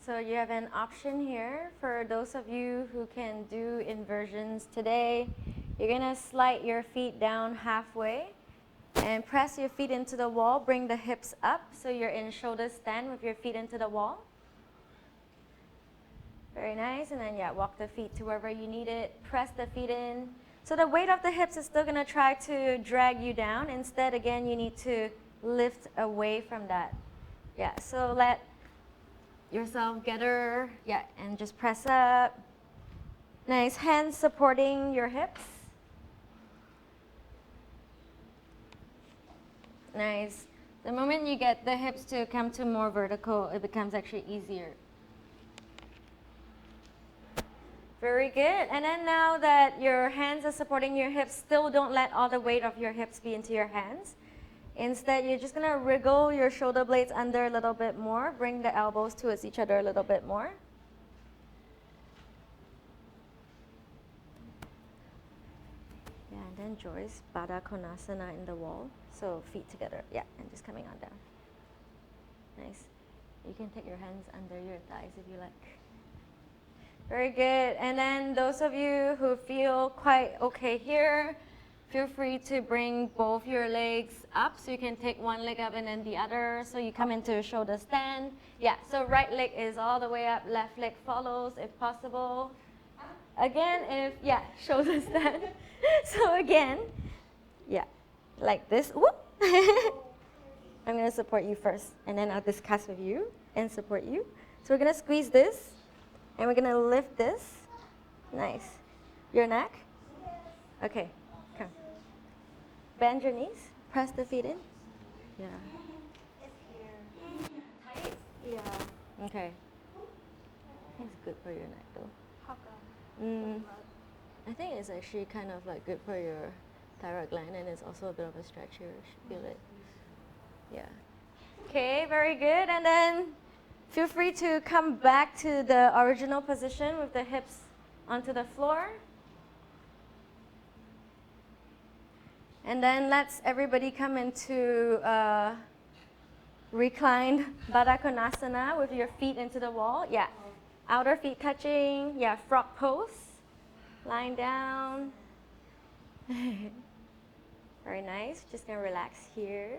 So you have an option here for those of you who can do inversions today. You're gonna slide your feet down halfway and press your feet into the wall. Bring the hips up so you're in shoulder stand with your feet into the wall. Very nice. And then yeah, walk the feet to wherever you need it. Press the feet in. So the weight of the hips is still gonna try to drag you down. Instead, again, you need to lift away from that. Yeah, so let yourself gather, yeah, and just press up. Nice, hands supporting your hips. Nice. The moment you get the hips to come to more vertical, it becomes actually easier. Very good. And then now that your hands are supporting your hips, still don't let all the weight of your hips be into your hands. Instead, you're just gonna wriggle your shoulder blades under a little bit more. Bring the elbows towards each other a little bit more. Yeah, and then Joyce, Baddha Konasana in the wall. So feet together, yeah, and just coming on down. Nice. You can take your hands under your thighs if you like. Very good. And then those of you who feel quite okay here, feel free to bring both your legs up. So you can take one leg up and then the other. So you come into a shoulder stand. Yeah, so right leg is all the way up, left leg follows if possible. Again, if, yeah, shoulder stand. So again, yeah, like this. Whoop. I'm going to support you first, and then I'll discuss with you and support you. So we're going to squeeze this, and we're going to lift this. Nice. Your neck? Okay, come. Bend your knees. Press the feet in. Yeah. It's here. Tight? Yeah. Okay. It's good for your neck, though. How come? I think it's actually kind of like good for your thyroid gland, and it's also a bit of a stretcher. You should feel it. Yeah. Okay, very good. And then Feel free to come back to the original position with the hips onto the floor. And then let's everybody come into reclined Baddha Konasana with your feet into the wall. Yeah. Outer feet touching. Yeah, frog pose. Lying down. Very nice. Just gonna relax here.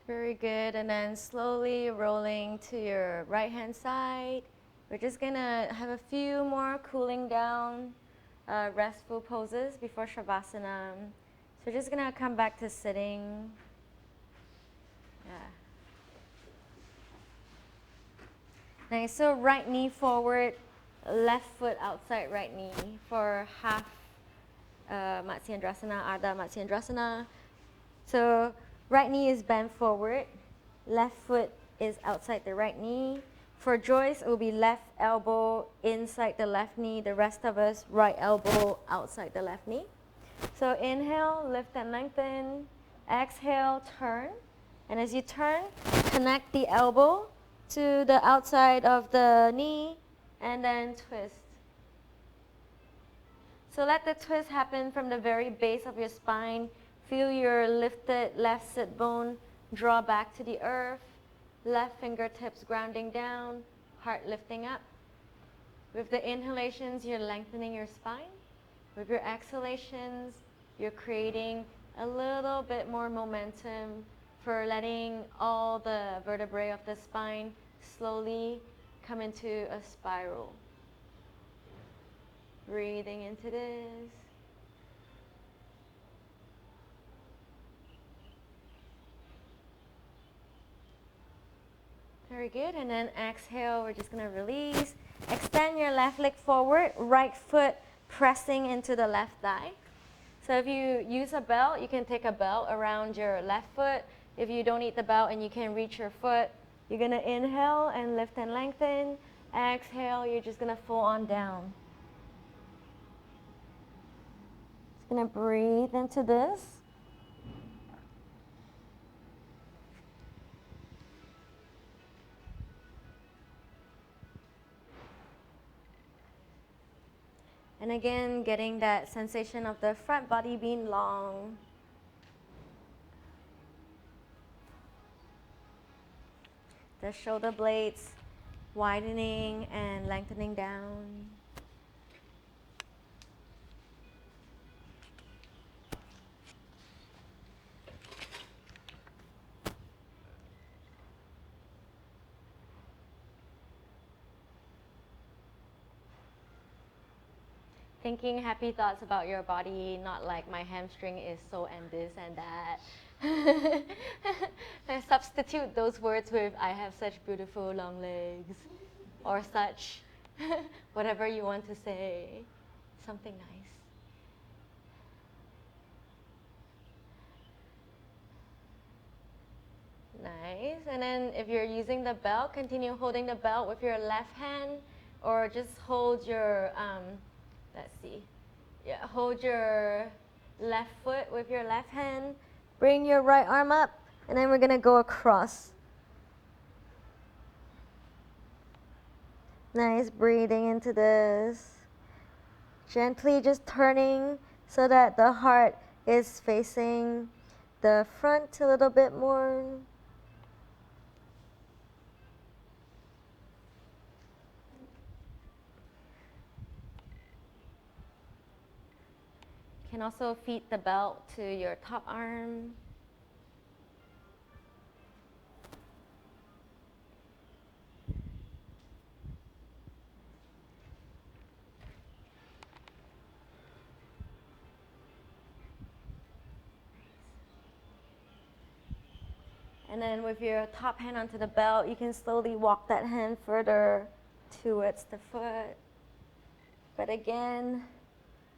Very good, and then slowly rolling to your right hand side. We're just gonna have a few more cooling down, restful poses before Shavasana. So we're just gonna come back to sitting. Yeah. Nice, so right knee forward, left foot outside right knee for half Matsyendrasana, Ardha Matsyendrasana. So right knee is bent forward, left foot is outside the right knee. For Joyce, it will be left elbow inside the left knee. The rest of us, right elbow outside the left knee. So inhale, lift and lengthen. Exhale, turn. And as you turn, connect the elbow to the outside of the knee and then twist. So let the twist happen from the very base of your spine. Feel your lifted left sit bone draw back to the earth. Left fingertips grounding down, heart lifting up. With the inhalations, you're lengthening your spine. With your exhalations, you're creating a little bit more momentum for letting all the vertebrae of the spine slowly come into a spiral. Breathing into this. Very good, and then exhale, we're just gonna release. Extend your left leg forward, right foot pressing into the left thigh. So if you use a belt, you can take a belt around your left foot. If you don't need the belt and you can reach your foot, you're gonna inhale and lift and lengthen. Exhale, you're just gonna fall on down. Just gonna breathe into this. And again, getting that sensation of the front body being long. The shoulder blades widening and lengthening down. Thinking happy thoughts about your body, not like my hamstring is so and this and that. And substitute those words with I have such beautiful long legs or such, whatever you want to say, something nice. Nice, and then if you're using the belt, continue holding the belt with your left hand or just hold your, let's see. Yeah, hold your left foot with your left hand. Bring your right arm up, and then we're gonna go across. Nice, breathing into this. Gently just turning so that the heart is facing the front a little bit more. You can also feed the belt to your top arm. And then with your top hand onto the belt, you can slowly walk that hand further towards the foot. But again,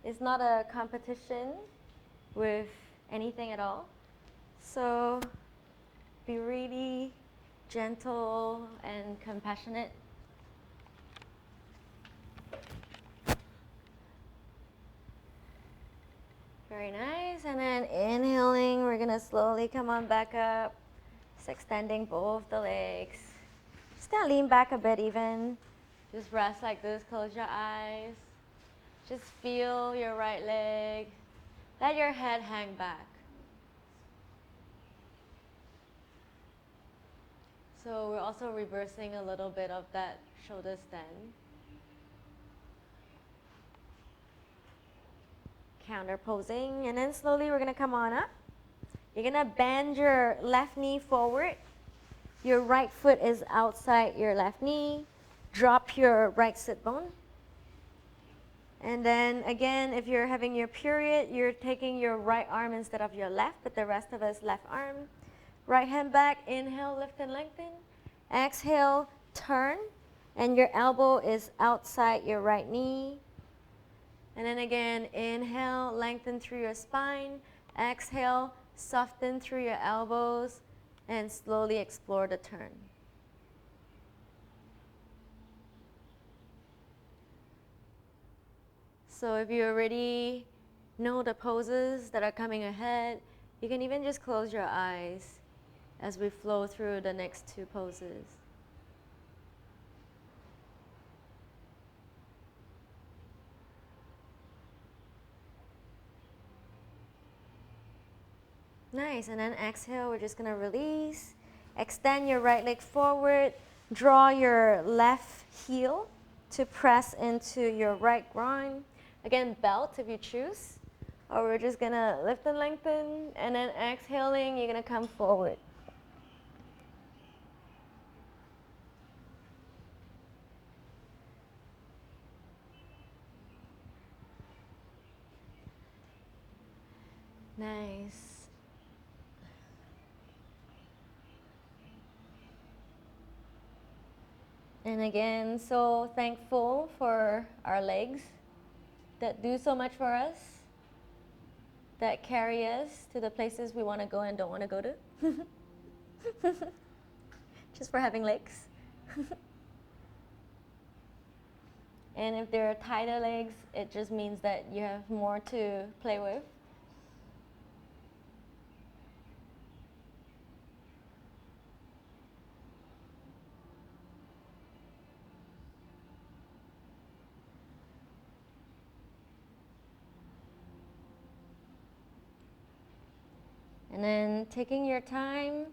it's not a competition with anything at all. So be really gentle and compassionate. Very nice. And then inhaling, we're going to slowly come on back up. Just extending both the legs. Just going to lean back a bit even. Just rest like this, close your eyes. Just feel your right leg. Let your head hang back. So we're also reversing a little bit of that shoulder stand. Counter posing, and then slowly we're gonna come on up. You're gonna bend your left knee forward. Your right foot is outside your left knee. Drop your right sit bone. And then again, if you're having your period, you're taking your right arm instead of your left, but the rest of us left arm. Right hand back, inhale, lift and lengthen. Exhale, turn, and your elbow is outside your right knee. And then again, inhale, lengthen through your spine. Exhale, soften through your elbows, and slowly explore the turn. So if you already know the poses that are coming ahead, you can even just close your eyes as we flow through the next two poses. Nice, and then exhale, we're just gonna release. Extend your right leg forward, draw your left heel to press into your right groin. Again, belt if you choose, or we're just gonna lift and lengthen, and then exhaling, you're gonna come forward. Nice. And again, so thankful for our legs that do so much for us, that carry us to the places we want to go and don't want to go to. Just for having legs. And if there are tighter legs, it just means that you have more to play with. And then taking your time,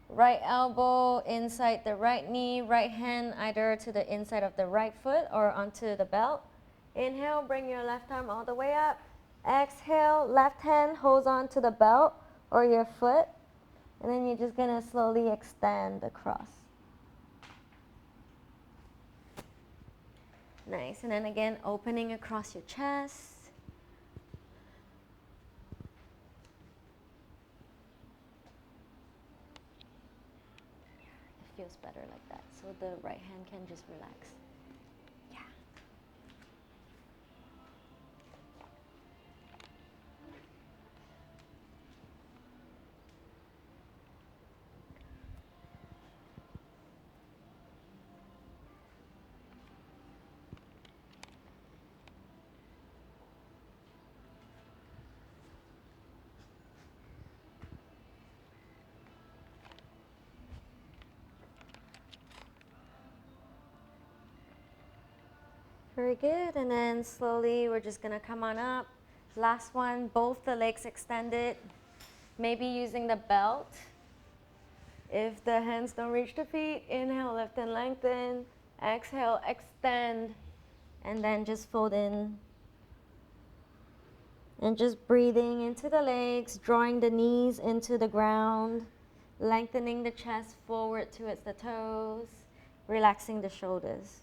right elbow inside the right knee, right hand either to the inside of the right foot or onto the belt. Inhale, bring your left arm all the way up. Exhale, left hand holds on to the belt or your foot. And then you're just gonna slowly extend across. Nice, and then again, opening across your chest. Feels better like that. So the right hand can just relax. Yeah. Very good, and then slowly we're just gonna come on up. Last one, both the legs extended, maybe using the belt. If the hands don't reach the feet, inhale, lift and lengthen. Exhale, extend, and then just fold in. And just breathing into the legs, drawing the knees into the ground, lengthening the chest forward towards the toes, relaxing the shoulders.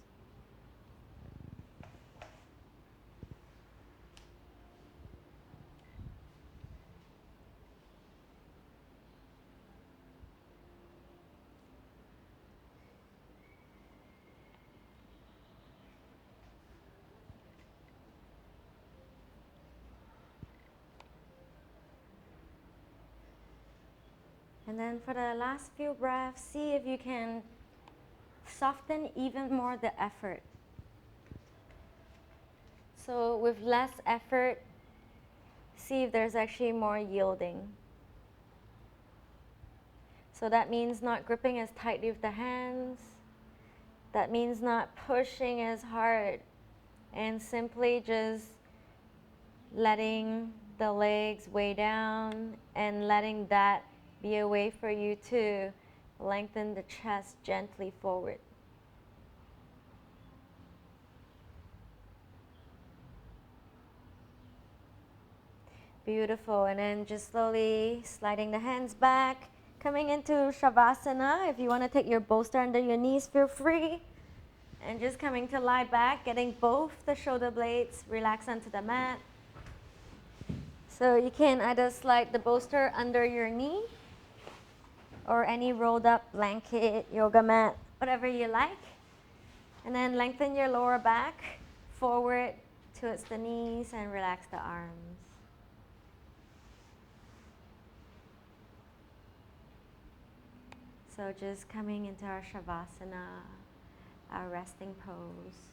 And then for the last few breaths, see if you can soften even more the effort. So with less effort, see if there's actually more yielding. So that means not gripping as tightly with the hands. That means not pushing as hard, and simply just letting the legs weigh down and letting that be a way for you to lengthen the chest gently forward. Beautiful. And then just slowly sliding the hands back, coming into Shavasana. If you want to take your bolster under your knees, feel free. And just coming to lie back, getting both the shoulder blades relaxed onto the mat. So you can either slide the bolster under your knee or any rolled up blanket, yoga mat, whatever you like. And then lengthen your lower back forward towards the knees and relax the arms. So just coming into our Shavasana, our resting pose.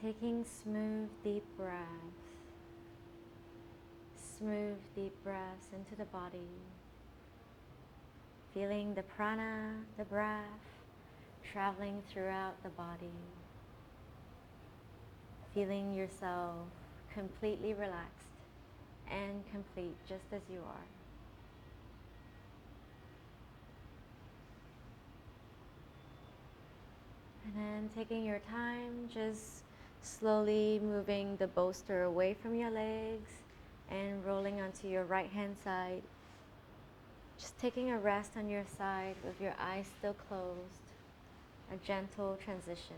Taking smooth, deep breaths. Smooth, deep breaths into the body. Feeling the prana, the breath, traveling throughout the body. Feeling yourself completely relaxed and complete just as you are. And then taking your time, just slowly moving the bolster away from your legs and rolling onto your right hand side. Just taking a rest on your side with your eyes still closed. A gentle transition.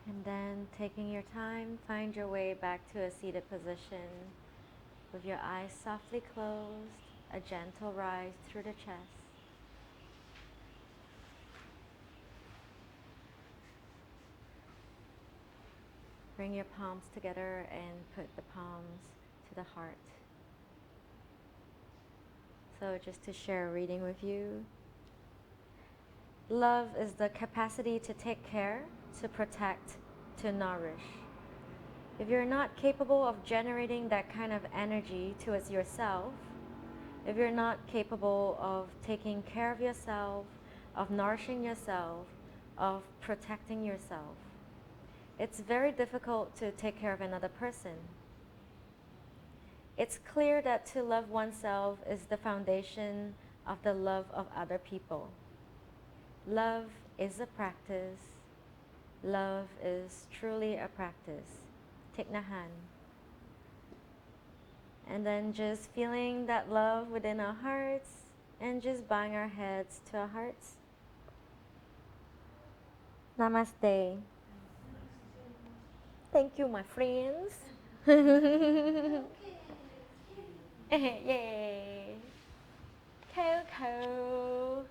And then taking your time, find your way back to a seated position with your eyes softly closed, a gentle rise through the chest. Bring your palms together and put the palms to the heart. So just to share a reading with you. Love is the capacity to take care, to protect, to nourish. If you're not capable of generating that kind of energy towards yourself, if you're not capable of taking care of yourself, of nourishing yourself, of protecting yourself, it's very difficult to take care of another person. It's clear that to love oneself is the foundation of the love of other people. Love is a practice. Love is truly a practice. Take the hand. And then just feeling that love within our hearts and just bowing our heads to our hearts. Namaste. Thank you, my friends. Yay. Coco.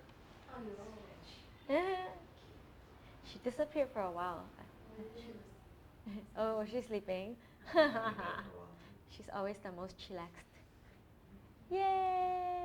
She disappeared for a while. Oh, she's sleeping. She's always the most chillaxed. Yay!